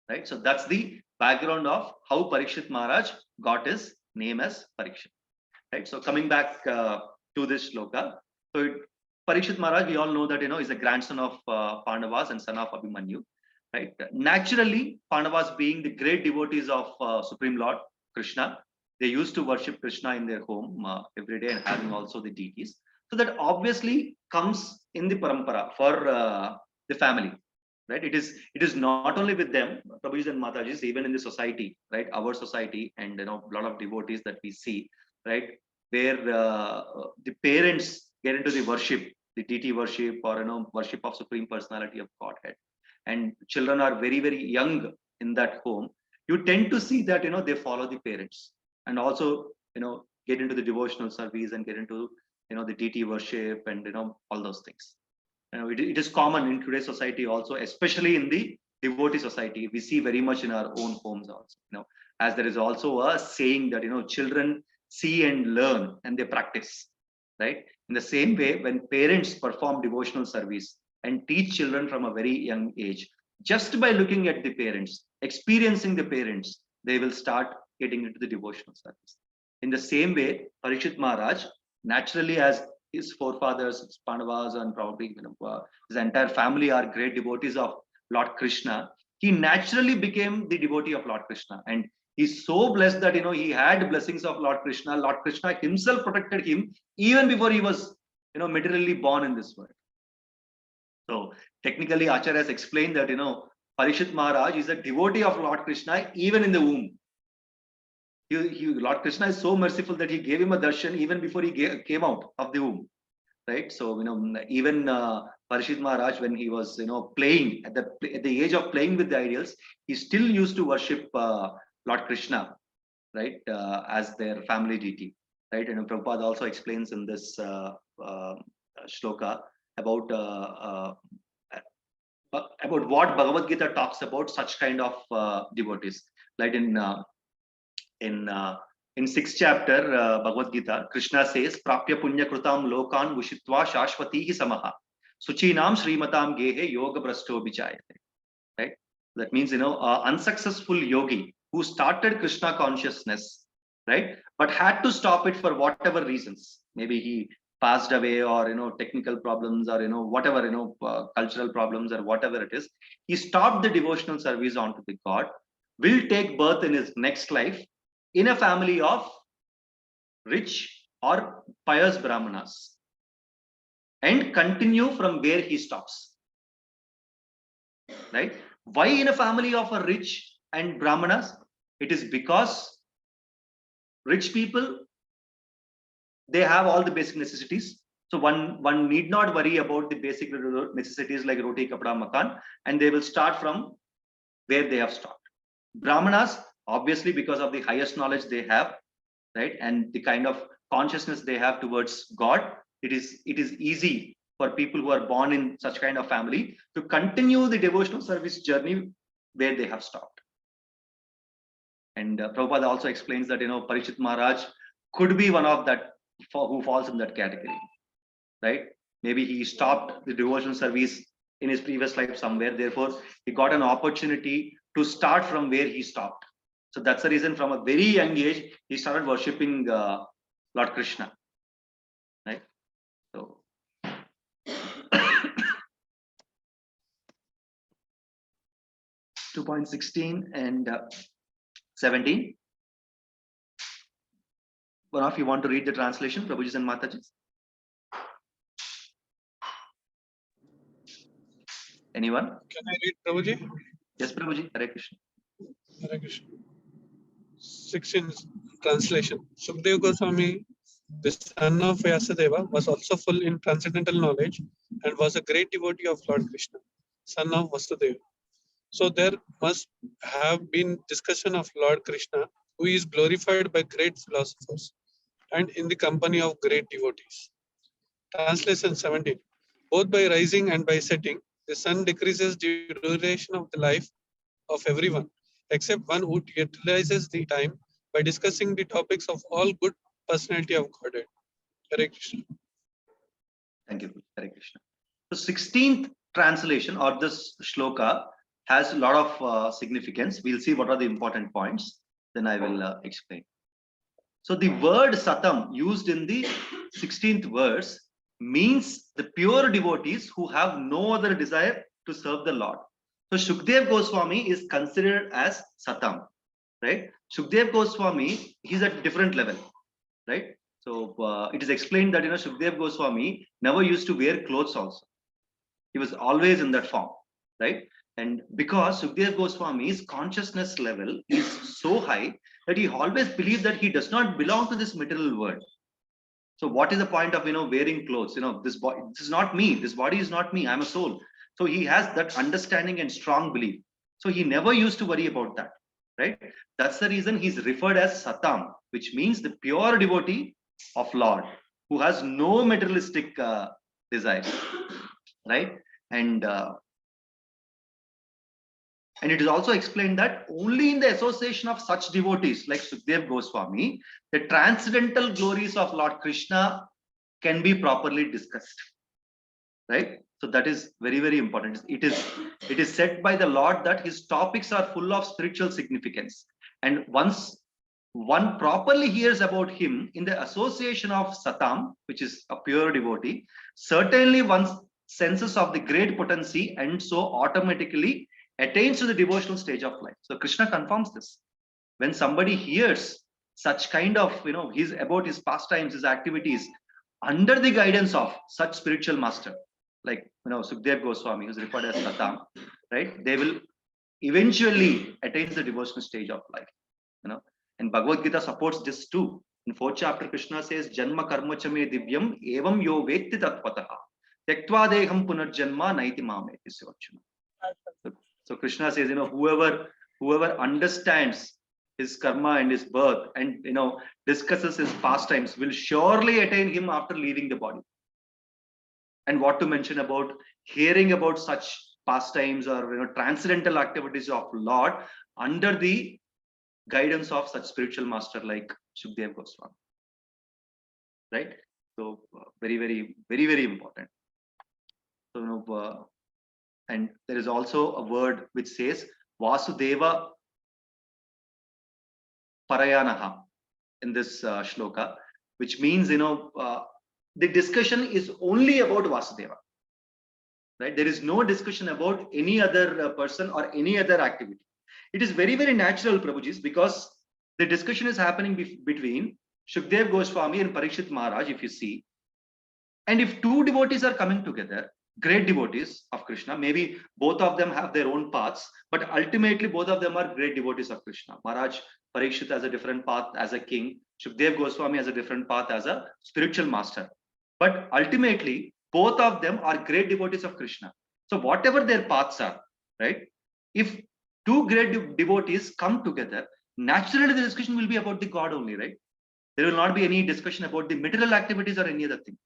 right? So that's the background of how Parikshit Maharaj got his name as Parikshit, right? So coming back to this shloka, so Parikshit Maharaj, we all know that is a grandson of Pandavas and son of Abhimanyu, right? Naturally, Pandavas being the great devotees of Supreme Lord Krishna, they used to worship Krishna in their home every day and having also the deities. So that obviously comes in the parampara for the family, right? It is not only with them, Prabhujis and Matajis, even in the society, right? Our society, and a lot of devotees that we see, right? Where the parents get into the worship, the deity worship, or worship of Supreme Personality of Godhead, and children are very very young in that home. You tend to see that they follow the parents, and also get into the devotional service and get into the deity worship and all those things. It is common in today's society also, especially in the devotee society. We see very much in our own homes also. As there is also a saying that children see and learn and they practice, right? In the same way, when parents perform devotional service and teach children from a very young age, just by looking at the parents, experiencing the parents, they will start getting into the devotional service. In the same way, Parikshit Maharaj, naturally, as his forefathers, his Pandavas, and probably his entire family are great devotees of Lord Krishna, he naturally became the devotee of Lord Krishna. And he's so blessed that he had blessings of Lord Krishna. Lord Krishna himself protected him even before he was materially born in this world. So technically, Acharya has explained that Parikshit Maharaj is a devotee of Lord Krishna even in the womb. Lord Krishna is so merciful that he gave him a darshan even before he came out of the womb, right? So even Parikshit Maharaj, when he was playing at the age of playing with the ideals, he still used to worship Lord Krishna, right, as their family deity, right? And Prabhupada also explains in this shloka about what Bhagavad Gita talks about such kind of devotees, like in 6th chapter Bhagavad Gita, Krishna says, "Prapya punya krutam lokan vushitva shashvati hi samaha suchinam srimatam gehe yoga brasto vichayate." Right? That means unsuccessful yogi who started Krishna consciousness, right, but had to stop it for whatever reasons. Maybe he passed away, or technical problems, or whatever, cultural problems, or whatever it is. He stopped the devotional service onto the God, will take birth in his next life in a family of rich or pious brahmanas and continue from where he stops, right? Why in a family of a rich and brahmanas? It is because rich people, they have all the basic necessities, so one need not worry about the basic necessities like roti, kapda, makan, and they will start from where they have stopped. Brahmanas, obviously, because of the highest knowledge they have, right, and the kind of consciousness they have towards God, it is easy for people who are born in such kind of family to continue the devotional service journey where they have stopped. And Prabhupada also explains that Parikshit Maharaj could be one of that who falls in that category, right? Maybe he stopped the devotional service in his previous life somewhere, therefore he got an opportunity to start from where he stopped. So that's the reason from a very young age he started worshipping Lord Krishna, right? So 2.16 and 17. One of you want to read the translation, Prabhujis and Matajis? Anyone? Can I read, Prabhuji? Yes, Prabhuji. Hare Krishna. Hare Krishna. 16 translation. Sukadeva Goswami, the son of Vyasadeva, was also full in transcendental knowledge and was a great devotee of Lord Krishna, son of Vasudeva. So there must have been discussion of Lord Krishna, who is glorified by great philosophers and in the company of great devotees. Translation 17. Both by rising and by setting, the sun decreases the duration of the life of everyone, except one who utilizes the time by discussing the topics of all good personality of Godhead. Hare Krishna. Thank you. Hare Krishna. The 16th translation or this shloka has a lot of significance. We'll see what are the important points. Then I will explain. So the word satam used in the 16th verse means the pure devotees who have no other desire to serve the Lord. So Shukdev Goswami is considered as satam, right? Shukdev Goswami, he's at different level, right? So it is explained that Shukdev Goswami never used to wear clothes also. He was always in that form, right? And because Shukdev Goswami's consciousness level is so high that he always believed that he does not belong to this material world. So what is the point of wearing clothes? This body, this is not me. This body is not me. I'm a soul. So he has that understanding and strong belief. So he never used to worry about that, right? That's the reason he's referred as Satam, which means the pure devotee of Lord who has no materialistic desires, right? And it is also explained that only in the association of such devotees like Sukdev Goswami, the transcendental glories of Lord Krishna can be properly discussed, right? So that is very, very important. It is said by the Lord that his topics are full of spiritual significance. And once one properly hears about him in the association of Satam, which is a pure devotee, certainly one's senses of the great potency and so automatically attains to the devotional stage of life. So Krishna confirms this. When somebody hears such kind of, his about his pastimes, his activities, under the guidance of such spiritual master, like Sukdev Goswami, who's referred as Satam, right? They will eventually attain the devotional stage of life. And Bhagavad Gita supports this too. In 4th chapter, Krishna says, Janma karma chame divyam evam yo vetti tatpataha tektva deham punarjanma naiti mameti sivachuna. So Krishna says, whoever understands his karma and his birth and discusses his pastimes will surely attain him after leaving the body. And what to mention about hearing about such pastimes or transcendental activities of Lord under the guidance of such spiritual master like Shukdev Goswami, right? So very, very, very, very important. So and there is also a word which says Vasudeva Parayanaha in this shloka, which means the discussion is only about Vasudeva, right? There is no discussion about any other person or any other activity. It is very, very natural, Prabhujis, because the discussion is happening between Shukdev Goswami and Parikshit Maharaj, if you see. And if two devotees are coming together, great devotees of Krishna, maybe both of them have their own paths, but ultimately both of them are great devotees of Krishna. Maharaj Parikshit has a different path as a king. Shukdev Goswami has a different path as a spiritual master. But ultimately, both of them are great devotees of Krishna. So whatever their paths are, right? If two great devotees come together, naturally the discussion will be about the God only, right? There will not be any discussion about the material activities or any other thing,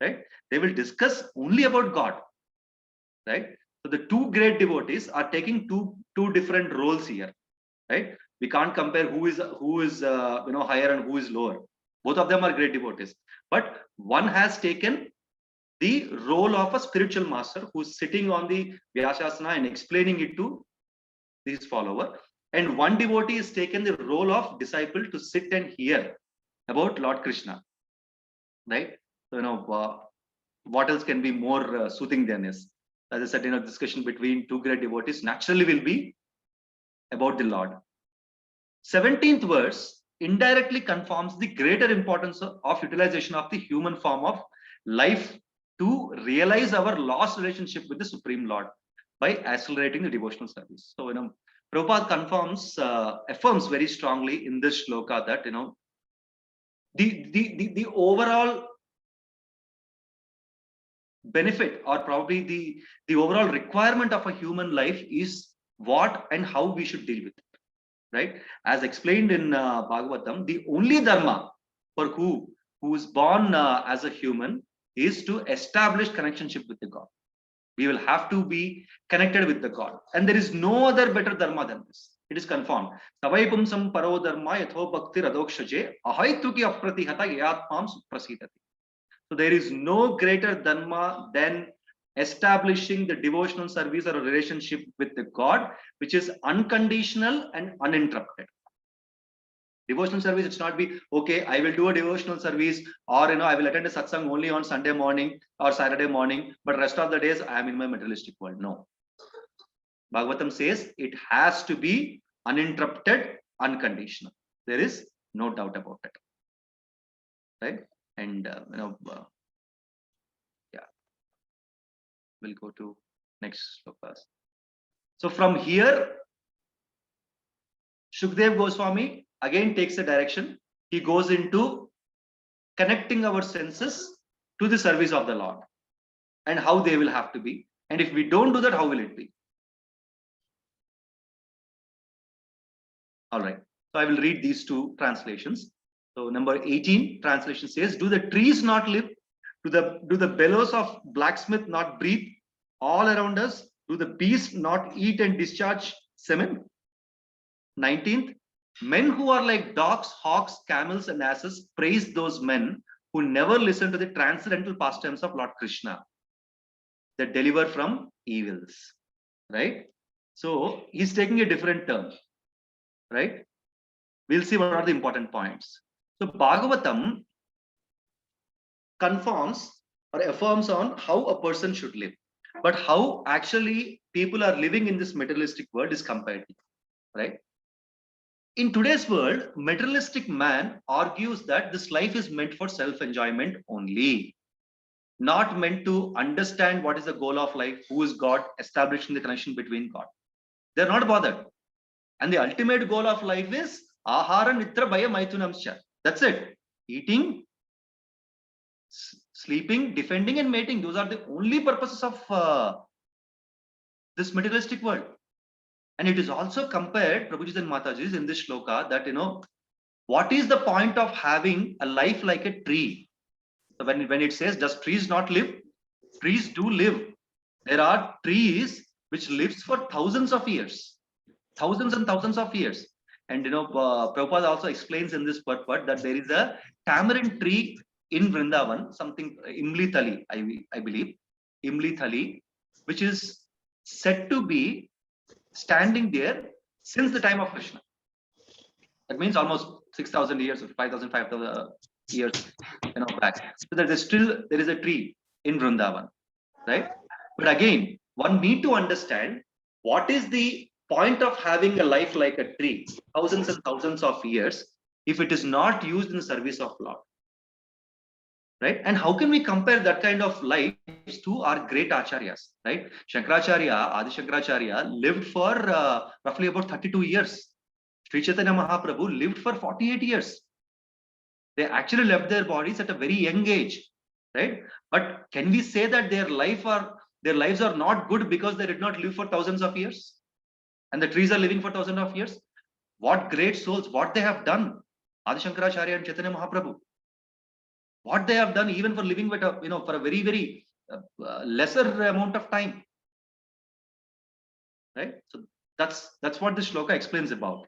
right? They will discuss only about God, right? So the two great devotees are taking two different roles here, right? We can't compare who is higher and who is lower. Both of them are great devotees, but one has taken the role of a spiritual master who's sitting on the Vyasasana and explaining it to his follower, and one devotee is taken the role of disciple to sit and hear about Lord Krishna, right? So what else can be more soothing than this? As I said, discussion between two great devotees naturally will be about the Lord. 17th verse indirectly confirms the greater importance of utilization of the human form of life to realize our lost relationship with the Supreme Lord by accelerating the devotional service. So, Prabhupada affirms very strongly in this shloka that, the overall benefit or probably the overall requirement of a human life is what and how we should deal with it, right? As explained in Bhagavatam, the only dharma for who is born as a human is to establish connectionship with the God. We will have to be connected with the God, and there is no other better dharma than this. It is confirmed. Savai pumsam paro dharma yatho bhakti radokshaje ahaituki apratihata yatmam suprasidati. So there is no greater dharma than establishing the devotional service or a relationship with the God, which is unconditional and uninterrupted. Devotional service, it's not be, okay, I will do a devotional service, or I will attend a satsang only on Sunday morning or Saturday morning, but rest of the days I am in my materialistic world. No. Bhagavatam says it has to be uninterrupted, unconditional. There is no doubt about it. Right? And yeah, we'll go to next slokas. So from here, Shukdev Goswami again takes a direction. He goes into connecting our senses to the service of the Lord and how they will have to be. And if we don't do that, how will it be? All right. So I will read these two translations. So number 18 translation says, do the trees not live? Do the bellows of blacksmith not breathe all around us? Do the beasts not eat and discharge semen? 19th, men who are like dogs, hawks, camels, and asses praise those men who never listen to the transcendental pastimes of Lord Krishna that deliver from evils. Right? So he's taking a different term. Right? We'll see what are the important points. So Bhagavatam confirms or affirms on how a person should live, but how actually people are living in this materialistic world is comparative, right? In today's world, materialistic man argues that this life is meant for self-enjoyment only, not meant to understand what is the goal of life, who is God, establishing the connection between God. They're not bothered. And the ultimate goal of life is ahara nitra bhaya maitunamscha. That's it. Eating, sleeping, defending, and mating. Those are the only purposes of this materialistic world. And it is also compared, Prabhuji and Matajis, in this shloka that, what is the point of having a life like a tree? So when it says, does trees not live? Trees do live. There are trees which lives for thousands of years, thousands and thousands of years. And, Prabhupada also explains in this purport that there is a tamarind tree in Vrindavan, something Imli Thali, I believe, Imli Thali, which is said to be standing there since the time of Krishna. That means almost 6,000 years or 5,000 years back. So there is a tree in Vrindavan, right? But again, one need to understand what is the point of having a life like a tree, thousands and thousands of years, if it is not used in the service of Lord. Right? And how can we compare that kind of life to our great acharyas, right? Shankaracharya, Adi Shankaracharya lived for roughly about 32 years. Sri Chaitanya Mahaprabhu lived for 48 years. They actually left their bodies at a very young age, right? But can we say that their lives are not good because they did not live for thousands of years? And the trees are living for thousands of years? What great souls, what they have done, Adi Shankaracharya and Chaitanya Mahaprabhu. What they have done even for living with for a very, very lesser amount of time, right? So that's what this shloka explains about,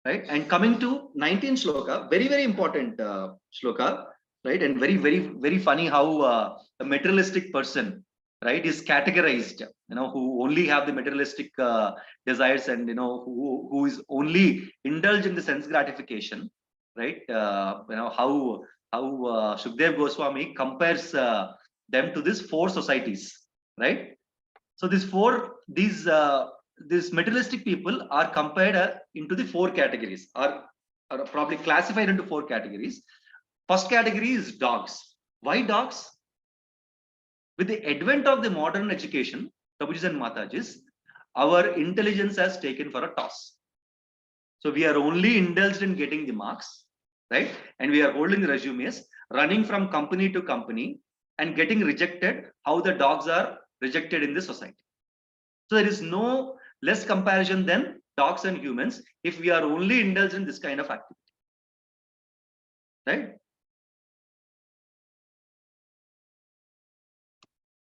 right? And coming to 19th shloka, very, very important shloka, right? And very, very, very funny how a materialistic person, right, is categorized, who only have the materialistic desires and who is only indulged in the sense gratification. Right, how Shukdev Goswami compares them to these four societies, right? So these materialistic people are compared into the four categories, are probably classified into four categories. First category is dogs. Why dogs? With the advent of the modern education, Prabhujis and Matajis, our intelligence has taken for a toss. So we are only indulged in getting the marks, right? And we are holding the resumes, running from company to company and getting rejected how the dogs are rejected in the society. So there is no less comparison than dogs and humans if we are only indulged in this kind of activity, right?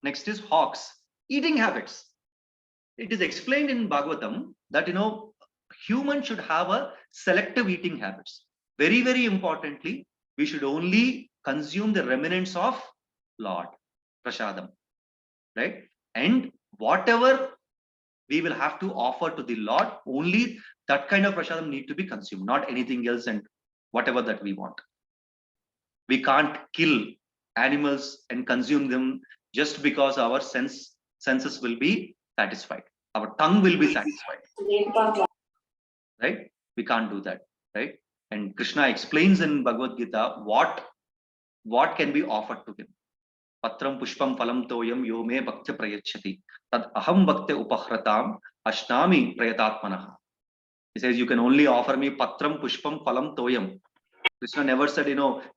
Next is hawks, eating habits. it is explained in Bhagavatam that, humans should have a selective eating habits. Very, very importantly, we should only consume the remnants of Lord, Prasadam, right? And whatever we will have to offer to the Lord, only that kind of Prasadam need to be consumed, not anything else and whatever that we want. We can't kill animals and consume them just because our senses will be satisfied. Our tongue will be satisfied. Right? We can't do that. Right? And Krishna explains in Bhagavad Gita what can be offered to him. Patram pushpam phalam toyam yo me bhaktya prayachati. Tad aham bhaktya upakhratam ashnami prayatatmanaha. He says, you can only offer me patram pushpam phalam toyam. Krishna never said,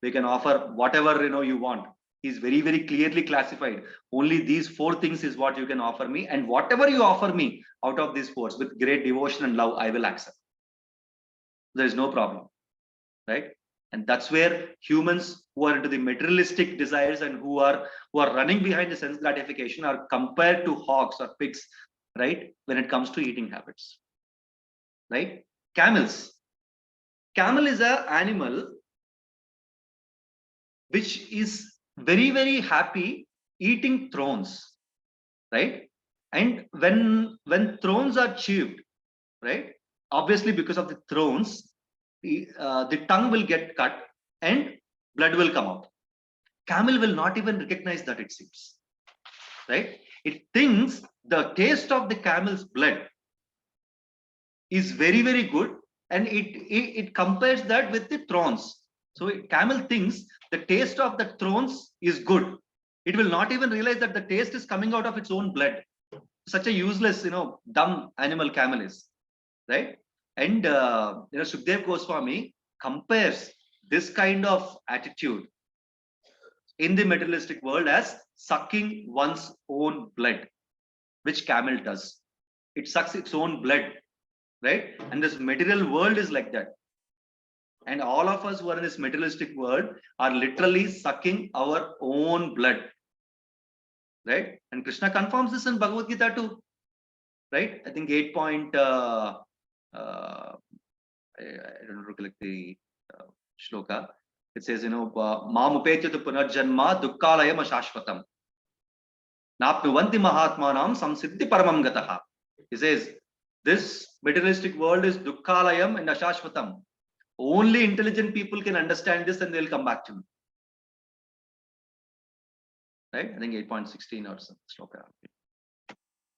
we can offer whatever, you want. He's very, very clearly classified. Only these 4 things is what you can offer me. And whatever you offer me out of these 4, with great devotion and love, I will accept. There is no problem. Right? And that's where humans who are into the materialistic desires and who are running behind the sense gratification are compared to hogs or pigs, right? When it comes to eating habits. Right? Camels. Camel is an animal which is very, very happy eating thorns, right? And when thorns are chewed, right? Obviously, because of the thorns, the tongue will get cut and blood will come out. Camel will not even recognize that, it seems, right? It thinks the taste of the camel's blood is very, very good, and it compares that with the thorns. So camel thinks the taste of the thorns is good. It will not even realize that the taste is coming out of its own blood. Such a useless, dumb animal camel is, right? And Sukdev Goswami compares this kind of attitude in the materialistic world as sucking one's own blood, which camel does. It sucks its own blood, right? And this material world is like that. And all of us who are in this materialistic world are literally sucking our own blood, right? And Krishna confirms this in Bhagavad Gita too, right? I think 8. I don't recollect the shloka. It says, Mam upetyatu punarjanma dukkhalayam ashashvatam. Napnuvanti mahatmanam samsiddhi paramam gataha. He says, this materialistic world is dukkhalayam and ashashvatam. Only intelligent people can understand this and they'll come back to me. Right? I think 8.16 or some shloka.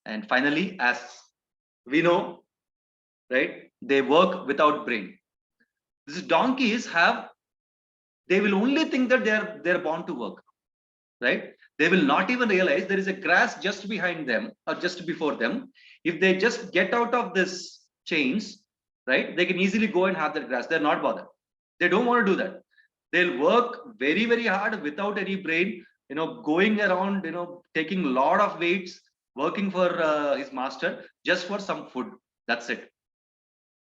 And finally, as we know, right, they work without brain. These donkeys they will only think that they're born to work, right? They will not even realize there is a grass just behind them or just before them. If they just get out of this chains, right, they can easily go and have that grass. They're not bothered. They don't want to do that. They'll work very, very hard without any brain, going around, taking a lot of weights, working for his master just for some food. That's it.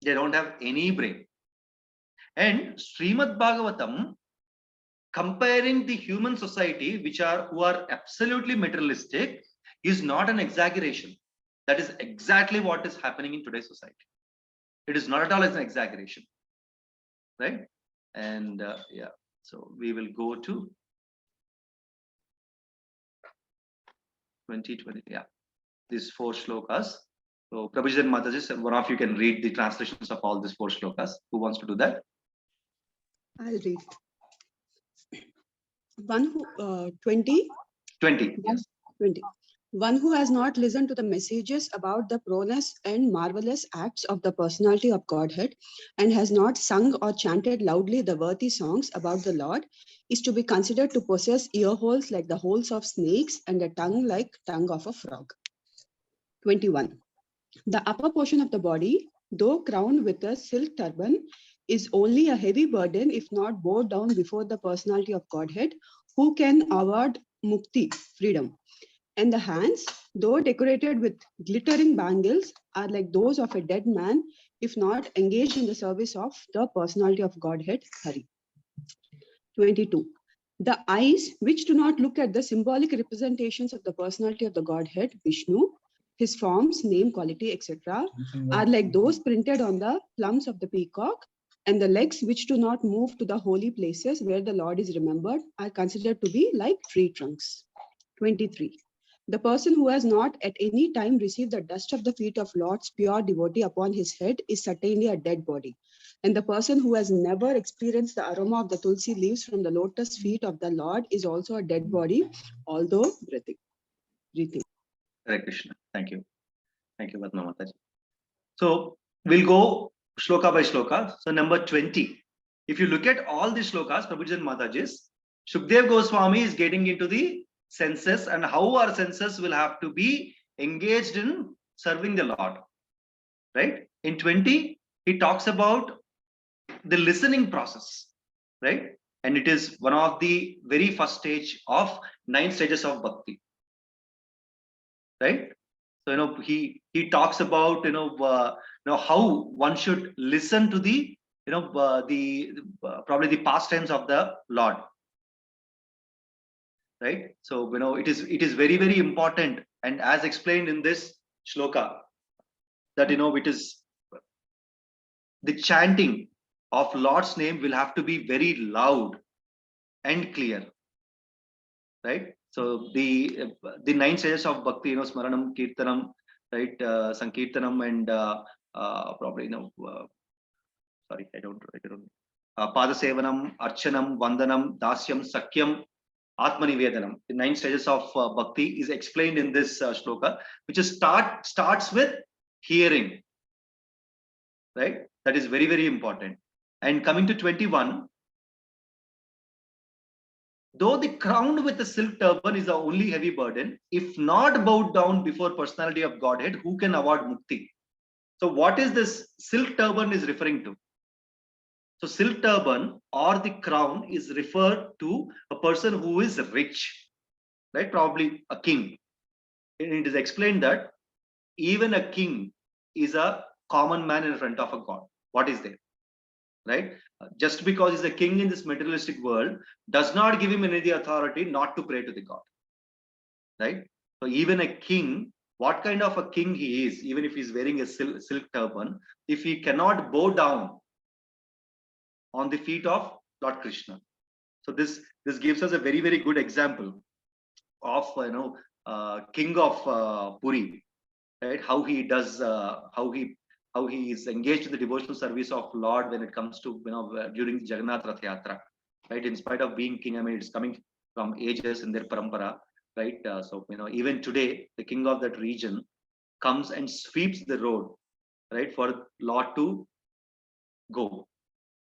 They don't have any brain. And Srimad Bhagavatam, comparing the human society, who are absolutely materialistic, is not an exaggeration. That is exactly what is happening in today's society. It is not at all as an exaggeration, right? And yeah, so we will go to 2020. Yeah, these 4 shlokas. So Prabhuji and Mataji, one of you can read the translations of all these 4 shlokas. Who wants to do that? I'll read. 20. 20. Yes. 20. One who has not listened to the messages about the proneness and marvelous acts of the personality of Godhead and has not sung or chanted loudly the worthy songs about the Lord is to be considered to possess ear holes like the holes of snakes and a tongue like tongue of a frog. 21. The upper portion of the body, though crowned with a silk turban, is only a heavy burden if not bowed down before the personality of Godhead, who can award mukti, freedom. And the hands, though decorated with glittering bangles, are like those of a dead man, if not engaged in the service of the personality of Godhead, Hari. 22. The eyes, which do not look at the symbolic representations of the personality of the Godhead, Vishnu, His forms, name, quality, etc. are like those printed on the plumes of the peacock, and the legs which do not move to the holy places where the Lord is remembered are considered to be like tree trunks. 23. The person who has not at any time received the dust of the feet of Lord's pure devotee upon his head is certainly a dead body. And the person who has never experienced the aroma of the tulsi leaves from the lotus feet of the Lord is also a dead body, although breathing. Hare Krishna. Thank you. Thank you, Padma Mataji. So we'll go shloka by shloka. So number 20. If you look at all the shlokas, Prabhuji and Mataji's, Shukdev Goswami is getting into the senses and how our senses will have to be engaged in serving the Lord. Right? In 20, he talks about the listening process. Right? And it is one of the very first stage of 9 stages of bhakti. Right? So he talks about how one should listen to the probably the pastimes of the Lord, right? So it is very, very important, and as explained in this shloka, that it is the chanting of Lord's name will have to be very loud and clear, right? So the 9 stages of bhakti, smaranam, kirtanam, right, sankirtanam, and probably sorry, I don't padasevanam, archanam, vandanam, dasyam, sakyam, atmanivedanam. The 9 stages of bhakti is explained in this shloka, which is starts with hearing, right? That is very, very important. And coming to 21. Though the crown with the silk turban is the only heavy burden, if not bowed down before personality of Godhead, who can award mukti? So what is this silk turban is referring to? So silk turban or the crown is referred to a person who is rich, right? Probably a king. And it is explained that even a king is a common man in front of a God. What is there? Right? Just because he's a king in this materialistic world does not give him any authority not to pray to the God. Right? So even a king, what kind of a king he is, even if he's wearing a silk turban, if he cannot bow down on the feet of Lord Krishna. So this gives us a very, very good example of king of Puri, right? How he does how he is engaged in the devotional service of Lord when it comes to during Jagannath Rath Yatra, right? In spite of being king, I mean it's coming from ages in their parampara, right? So even today the king of that region comes and sweeps the road, right, for Lord to go.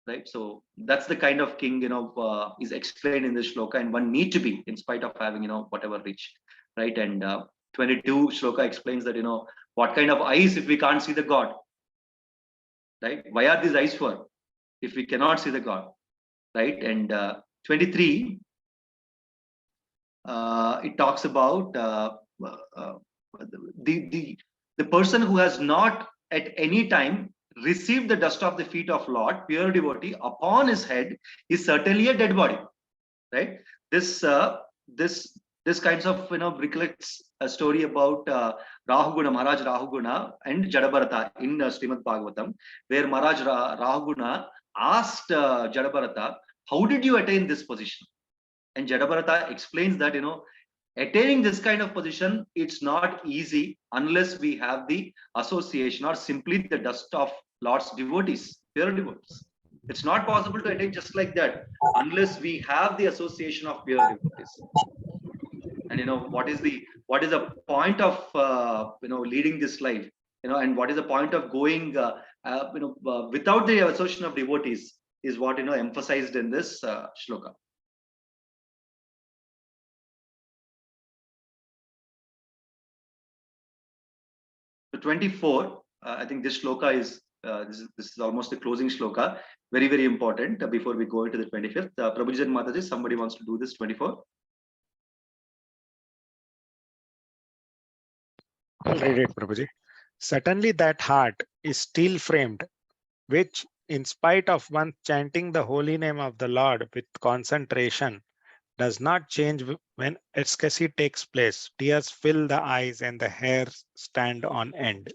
Right, so that's the kind of king is explained in this shloka, and one need to be in spite of having whatever rich, right? And 22 shloka explains that what kind of eyes if we can't see the God, right? Why are these eyes for if we cannot see the God, right? And 23 it talks about the person who has not at any time received the dust of the feet of Lord, pure devotee, upon his head is certainly a dead body, right? This kinds of recollects a story about Rahuguna, Maharaj Rahuguna and Jadabharata in Srimad Bhagavatam, where Maharaj Rahuguna asked Jadabharata, how did you attain this position? And Jadabharata explains that attaining this kind of position, it's not easy unless we have the association or simply the dust of Lord's devotees, pure devotees. It's not possible to attain just like that unless we have the association of pure devotees. And what is the point of leading this life? And what is the point of going without the association of devotees is what emphasized in this shloka. So 24, I think this shloka is this is almost the closing shloka. Very, very important before we go into the 25th. Prabhuji and Mataji, somebody wants to do this 24? I'll read it, Prabhuji. Certainly that heart is steel framed, which in spite of one chanting the holy name of the Lord with concentration does not change when ecstasy takes place. Tears fill the eyes and the hair stand on end.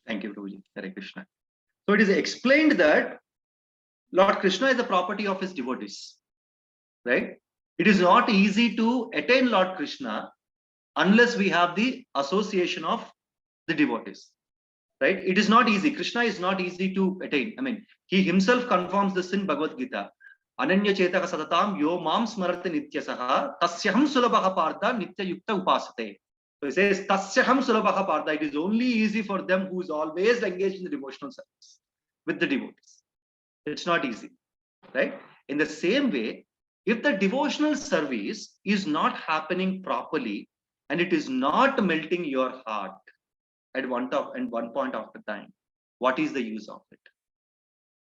Thank you, Prabhuji. Hare Krishna. So it is explained that Lord Krishna is the property of his devotees, right? It is not easy to attain Lord Krishna unless we have the association of the devotees, right? It is not easy. Krishna is not easy to attain. I mean, he himself confirms this in Bhagavad Gita. Ananya chetaka satatam yo mam smarate nityasaha tasyaham sulabaha partha nitya yukta upasate. So he says, tasyaham sulabaha partha. It is only easy for them who is always engaged in the devotional service with the devotees. It's not easy, right? In the same way, if the devotional service is not happening properly and it is not melting your heart at one point of the time, what is the use of it,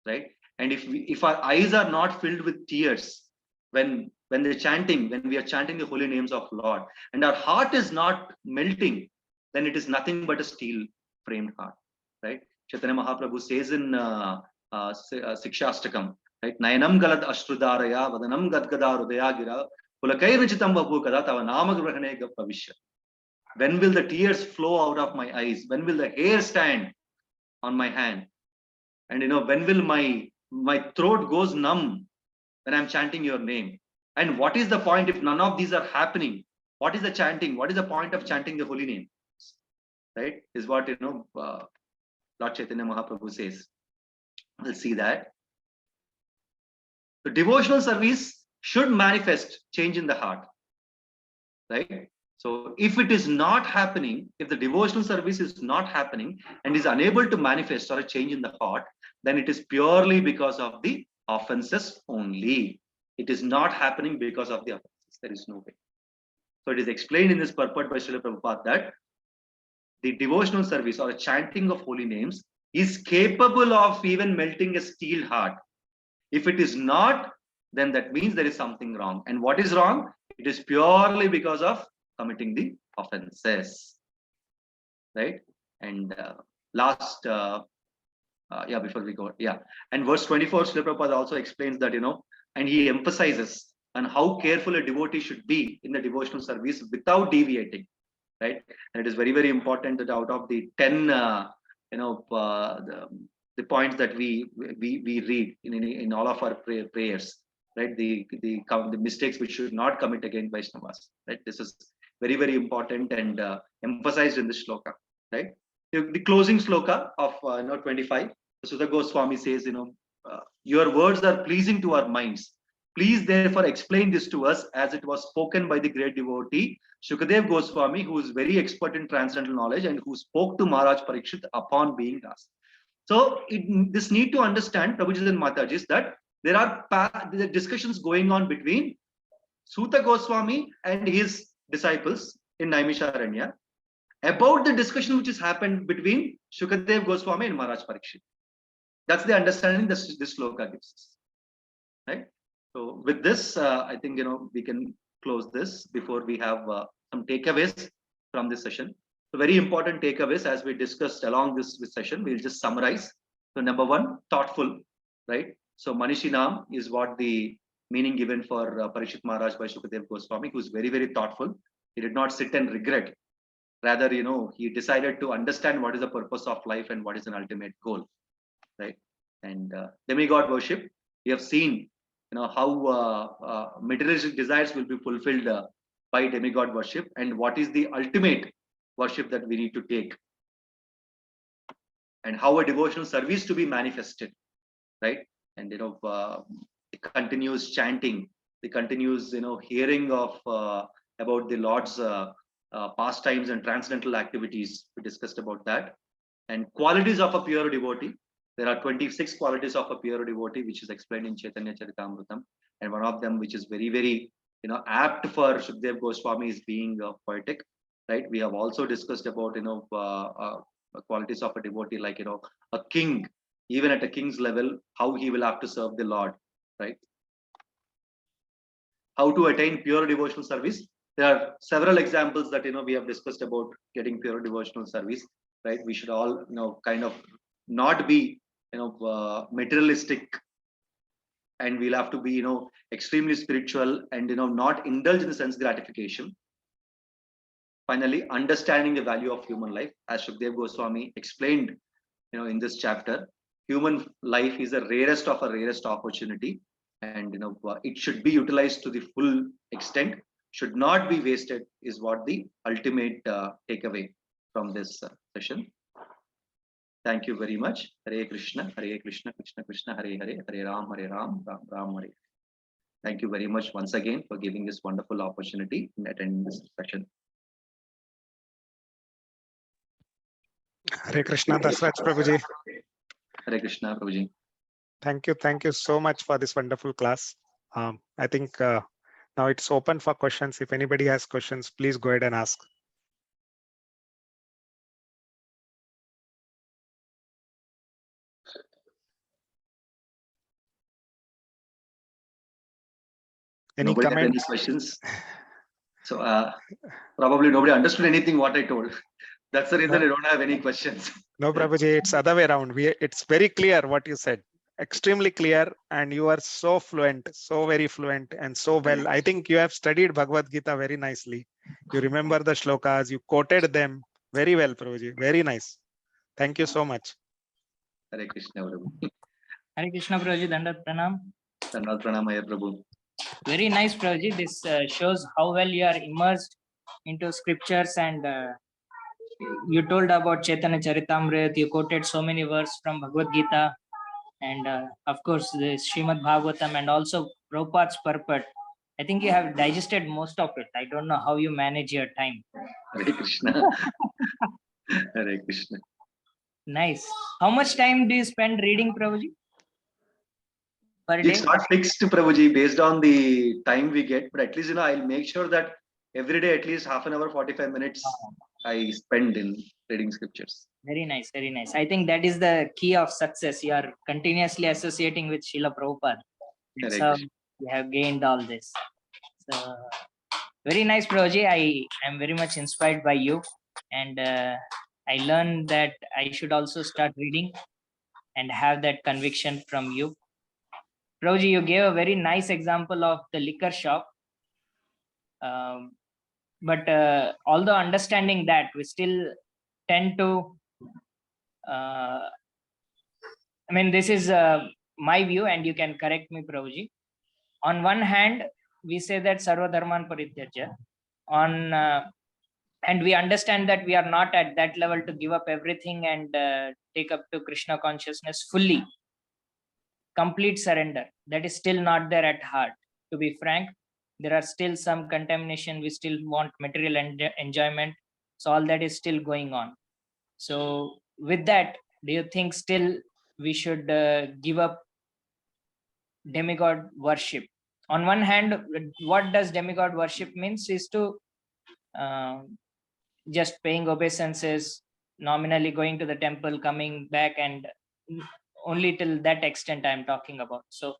right? And if our eyes are not filled with tears when we are chanting the holy names of Lord, and our heart is not melting, then it is nothing but a steel framed heart, right? Chaitanya Mahaprabhu says in Sikshastakam, right? Nayanam galad ashrudaraya vadanam gadgada hridaya gira pulakair nichitam vapu kada tava nama grahane bhavishya. When will the tears flow out of my eyes? When will the hair stand on my hand? And when will my throat goes numb when I'm chanting your name? And what is the point if none of these are happening? What is the chanting? What is the point of chanting the holy name? Right? Is what Lord Chaitanya Mahaprabhu says. We'll see that. The devotional service should manifest change in the heart. Right? So if it is not happening, if the devotional service is not happening and is unable to manifest or a change in the heart, then it is purely because of the offenses only. It is not happening because of the offenses. There is no way. So it is explained in this purport by Srila Prabhupada that the devotional service or a chanting of holy names is capable of even melting a steel heart. If it is not, then that means there is something wrong. And what is wrong? It is purely because of committing the offenses, right? And before we go, and verse 24, Srila Prabhupada also explains that, and he emphasizes on how careful a devotee should be in the devotional service without deviating, right? And it is very, very important that out of the 10, the points that we read in all of our prayers, right? The mistakes which should not commit against Vaishnavas, right? This is very, very important and emphasized in this shloka, right? The closing shloka of 25, Sudha Goswami says, your words are pleasing to our minds. Please therefore explain this to us as it was spoken by the great devotee Shukadev Goswami, who is very expert in transcendental knowledge and who spoke to Maharaj Parikshit upon being asked. So this need to understand, Prabhuji and Matajis, that there are discussions going on between Suta Goswami and his disciples in Naimisharanya about the discussion which has happened between Shukadev Goswami and Maharaj Parikshit. That's the understanding this sloka gives us, right? So with this, I think we can close this before we have some takeaways from this session. So very important takeaways as we discussed along this session. We'll just summarize. So number one, thoughtful, right? So Manishinam is what the meaning given for Parikshit Maharaj by Shukadev Goswami, who is very, very thoughtful. He did not sit and regret. Rather, he decided to understand what is the purpose of life and what is an ultimate goal, right? And demigod worship, we have seen, how materialistic desires will be fulfilled by demigod worship, and what is the ultimate worship that we need to take, and how a devotional service to be manifested, right? And the continuous chanting, the continuous hearing of about the Lord's pastimes and transcendental activities. We discussed about that. And qualities of a pure devotee. There are 26 qualities of a pure devotee, which is explained in Chaitanya Charitamrita. And one of them, which is very, very apt for Shukadev Goswami, is being poetic, right? We have also discussed about qualities of a devotee, like a king, even at a king's level, how he will have to serve the Lord, right? How to attain pure devotional service. There are several examples that we have discussed about getting pure devotional service, right? We should all kind of not be materialistic and we'll have to be, extremely spiritual and, not indulge in the sense gratification. Finally, understanding the value of human life, as Shukdev Goswami explained, in this chapter, human life is the rarest of a rarest opportunity, and it should be utilized to the full extent, should not be wasted, is what the ultimate takeaway from this session. Thank you very much. Hare Krishna, Krishna Krishna, Hare Hare, Hare Ram, Ram Ram, Hare. Thank you very much once again for giving this wonderful opportunity in attending this session. Hare Krishna, Dasraj Prabhuji. Hare Krishna, Prabhuji. Thank you so much for this wonderful class. I think now it's open for questions. If anybody has questions, please go ahead and ask. Any Nobody have comment? any questions? So probably nobody understood anything what I told. That's the reason I don't have any questions. No, Prabhuji, it's other way around. It's very clear what you said. Extremely clear, and you are so fluent, so very fluent, and so well. I think you have studied Bhagavad Gita very nicely. You remember the shlokas, you quoted them very well, Prabhuji. Very nice. Thank you so much. Hare Krishna, Prabhu. Hare Krishna, Prabhuji. Dandat Pranam. Dandat Pranam, Prabhu. Very nice, Prabhuji. This shows how well you are immersed into scriptures, and you told about Chaitanya Charitamrita. You quoted so many verses from Bhagavad Gita, and of course the Srimad Bhagavatam, and also Prabhupada's purport. I think you have digested most of it. I don't know how you manage your time. Hare Krishna. Hare Krishna. Nice. How much time do you spend reading, Prabhuji? Per day? It's not fixed, Prabhuji, based on the time we get, but at least, I'll make sure that every day at least half an hour, 45 minutes I spend in reading scriptures. Very nice, very nice. I think that is the key of success. You are continuously associating with Srila Prabhupada. That's how you have gained all this. So, very nice, Prabhuji. I am very much inspired by you, and I learned that I should also start reading and have that conviction from you. Prabhuji, you gave a very nice example of the liquor shop. But although understanding that, we still tend to, this is my view, and you can correct me, Prabhuji. On one hand, we say that Sarva Dharman Parityaja, and we understand that we are not at that level to give up everything and take up to Krishna consciousness fully. Complete surrender. That is still not there at heart. To be frank, there are still some contamination. We still want material enjoyment. So all that is still going on. So with that, do you think still we should give up demigod worship? On one hand, what does demigod worship means is to just paying obeisances, nominally going to the temple, coming back, and only till that extent I'm talking about. So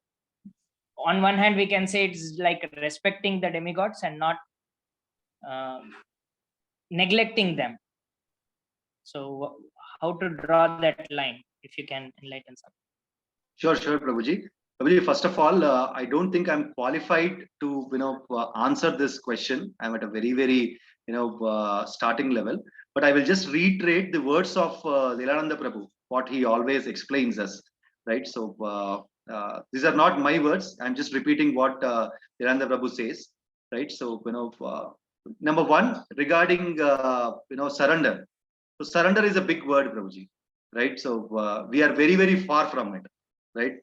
on one hand, we can say it's like respecting the demigods and not neglecting them. So how to draw that line, if you can enlighten something? Sure, Prabhuji. Prabhuji, first of all, I don't think I'm qualified to, answer this question. I'm at a very, very, starting level. But I will just reiterate the words of Lilananda Prabhu, what he always explains us, right? So these are not my words. I'm just repeating what Lilananda Prabhu says, right? So, number one, regarding, surrender. So surrender is a big word, Prabhuji, right? So we are very, very far from it, right?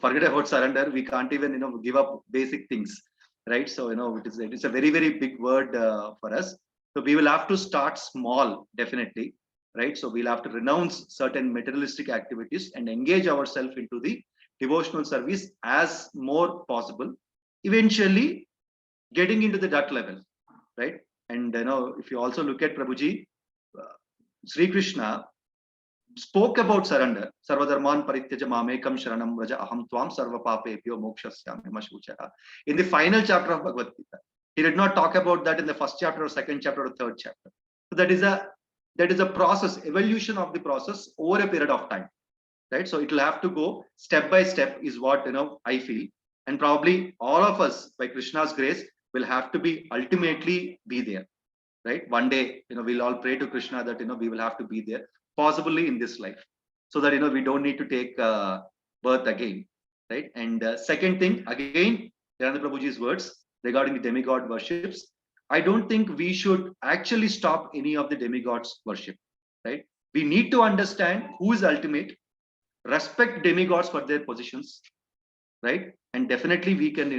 Forget about surrender. We can't even, give up basic things, right? So, it's a very, very big word for us. So we will have to start small, definitely, right? So we'll have to renounce certain materialistic activities and engage ourselves into the devotional service as more possible, eventually getting into the that level, right? And, if you also look at Prabhuji, Sri Krishna spoke about surrender. Sarvadharman parityaja mamekam sharanam vraja aham tvam sarva papebhyo mokshasyami mashuchaha. In the final chapter of Bhagavad Gita, he did not talk about that in the first chapter or second chapter or third chapter. So that is a process, evolution of the process over a period of time. right? So it will have to go step by step is what I feel. And probably all of us by Krishna's grace will have to be ultimately be there, right? One day, we'll all pray to Krishna that we will have to be there, possibly in this life, so that we don't need to take birth again, right? And second thing, again, Lilananda Prabhuji's words regarding the demigod worships. I don't think we should actually stop any of the demigods worship, right? We need to understand who is ultimate, respect demigods for their positions, right? And definitely we can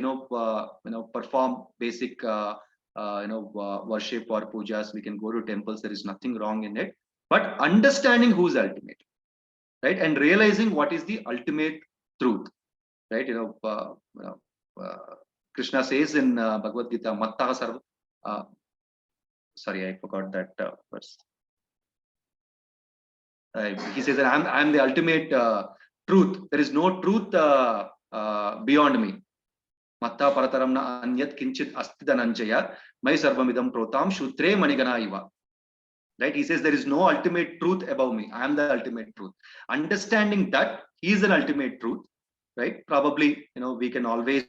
perform basic worship or pujas. We can go to temples, there is nothing wrong in it, but understanding who is ultimate, right? And realizing what is the ultimate truth, right? Krishna says in Bhagavad Gita, Matta Sarva, sorry, I forgot that verse. He says that I'm the ultimate truth. There is no truth beyond me. Matta parataramna anyat kinchit astidananjaya mai sarvamidam protam shutre manigana iva. Right? He says there is no ultimate truth above me. I am the ultimate truth. Understanding that he is an ultimate truth, right? Probably, we can always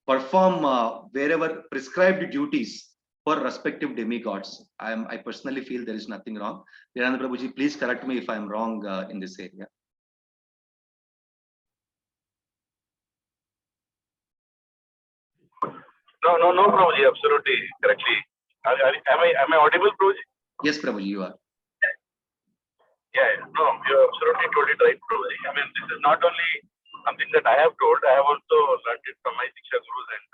perform wherever prescribed duties for respective demigods. I personally feel there is nothing wrong. Lilananda Prabhuji, please correct me if I'm wrong in this area. No, Prabhuji, absolutely correctly. Am I audible, Prabhuji? Yes, Prabhuji, you are. Yeah, no, you absolutely told it right, Prabhuji. I mean, this is not only something that I have told, I have also learned it from my Diksha Gurus, and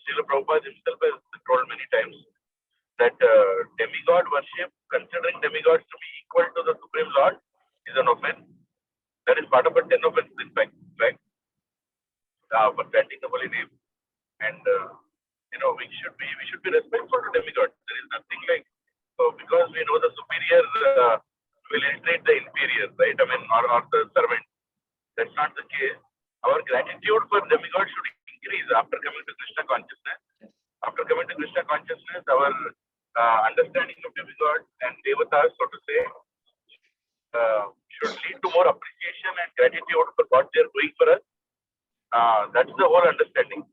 Srila Prabhupada himself has told many times that demigod worship, considering demigods to be equal to the Supreme Lord, is an offense. That is part of a 10 offense, in fact, right? For chanting the holy name. And we should be respectful to demigods. There is nothing like because we know the superior will illiterate the inferior, right? I mean, or the servant. That's not the case. Our gratitude for demigods should increase after coming to Krishna consciousness. After coming to Krishna consciousness, our understanding of demigods and devatas, so to say, should lead to more appreciation and gratitude for what they are doing for us. That's the whole understanding.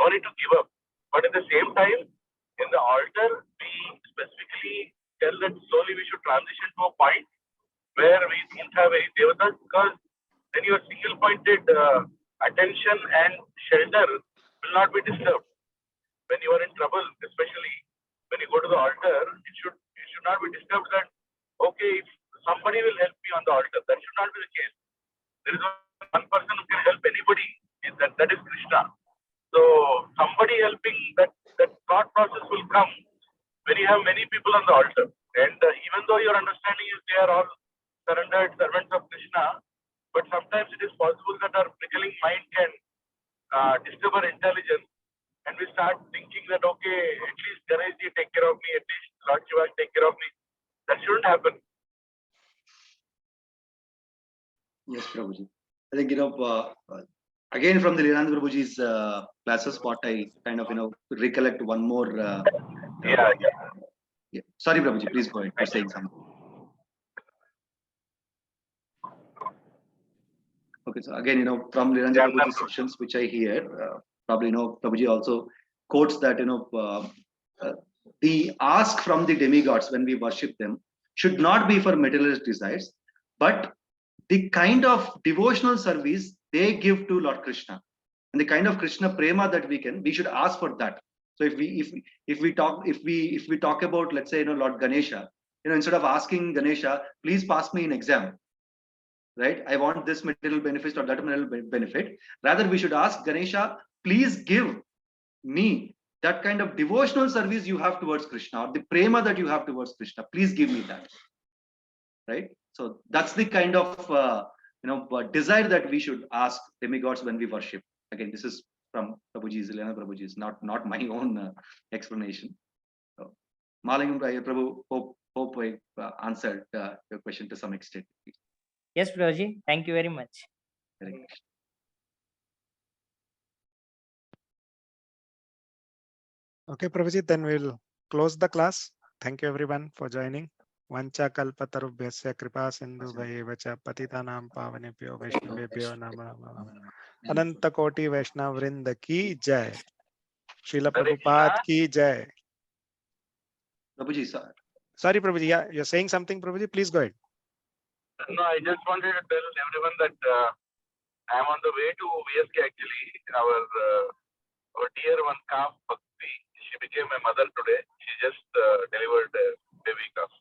No need to give up. But at the same time, in the altar, we specifically tell that slowly we should transition to a point where we don't have any devatas, because then your single-pointed attention and shelter will not be disturbed. When you are in trouble, especially when you go to the altar, it should not be disturbed that, okay, if somebody will help me on the altar. That should not be the case. There is one person who can help anybody, that is Krishna. So somebody helping, that thought process will come when you have many people on the altar. And even though your understanding is they are all surrendered servants of Krishna, but sometimes it is possible that our prickling mind can disturb our intelligence, and we start thinking that, okay, at least Ganeshji take care of me, at least Lord Shiva take care of me. That shouldn't happen. Yes, Prabhuji. I think, again from the Lilananda Prabhuji's classes, what I kind of, recollect one more. Yeah. Sorry, Prabhuji, please go ahead. You're saying something. Okay, so again, from Lilananda Prabhuji's sections, which I hear, probably, Prabhuji also quotes that, the ask from the demigods when we worship them should not be for materialist desires, but the kind of devotional service they give to Lord Krishna, and the kind of Krishna prema that we should ask for that. So if we talk about, let's say, Lord Ganesha, instead of asking Ganesha, please pass me an exam, right? I want this material benefit or that material benefit. Rather, we should ask Ganesha, please give me that kind of devotional service you have towards Krishna, or the prema that you have towards Krishna. Please give me that, right? So that's the kind of desire that we should ask demigods when we worship. Again, this is from Prabhuji's, Lilananda Prabhuji's, not my own explanation. So, Malingam Prabhu, hope I answered your question to some extent. Yes, Prabhuji. Thank you very much. Okay, Prabhuji, then we'll close the class. Thank you everyone for joining. Vancha kalpatarubhyasya kripa sindhu bhayeva cha patitanam pavanebhyo vaishnavebhyo namo namaha. Ananta Koti Vaishnav Vrinda ki jai. Srila Hare Prabhupada Krishna. ki jai. Prabhuji, sir. Sorry, Prabhuji. Yeah, you're saying something, Prabhuji. Please go ahead. No, I just wanted to tell everyone that I am on the way to VSK actually. Our dear one calf, Bhakti, she became a mother today. She just delivered a baby calf.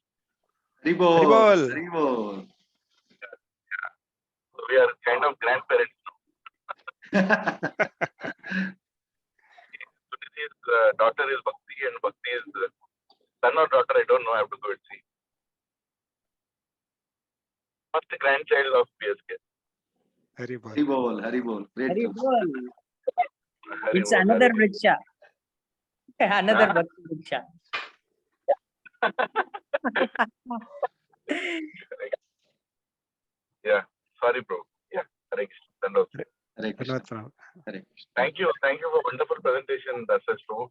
Haribol. Haribol. Haribol. So we are kind of grandparents now. Suniti's daughter is Bhakti and Bhakti is son or daughter, I don't know. I have to go and see. First grandchild of PSK. Haribol. Haribol. Haribol. Great. Haribol. It's Haribol, another Haribol. vriksha. Another Huh? bhakti vriksha. Yeah, sorry, bro. Yeah, correct. Hare Krishna. Dhanyavad, Hare Krishna. Thank you for wonderful presentation, Dasraj Prabhu.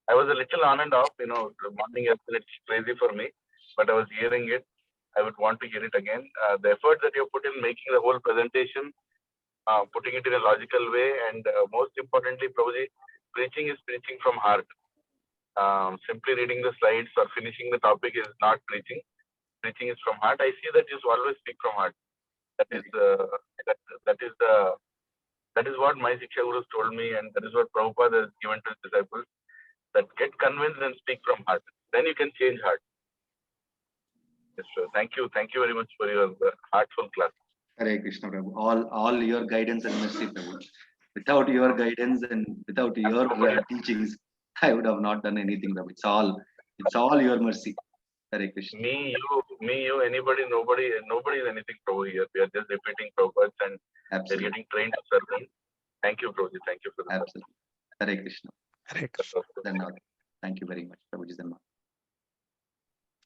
I was a little on and off, the morning has been crazy for me, but I was hearing it. I would want to hear it again. The effort that you put in making the whole presentation, putting it in a logical way, and most importantly, Prabhuji, preaching is preaching from heart. Simply reading the slides or finishing the topic is not preaching. Preaching is from heart. I see that you always speak from heart. That is that is what my Shiksha Gurus told me, and that is what Prabhupada has given to his disciples. That get convinced and speak from heart. Then you can change heart. Yes, sir. Thank you very much for your heartful class. Hare Krishna, Prabhu. All your guidance and mercy, Prabhu. Without your guidance and without your teachings, I would have not done anything, Prabhu. It's all your mercy. Hare Krishna. Me, you, anybody, nobody is anything, Prabhu here. We are just repeating Prabhupada and they're getting trained to serve him. Thank you, Prabhuji. Thank you for the Absolutely. Hare Krishna. Hare Krishna. Dhanyavad. Thank you very much, Prabhuji. Dhanyavad.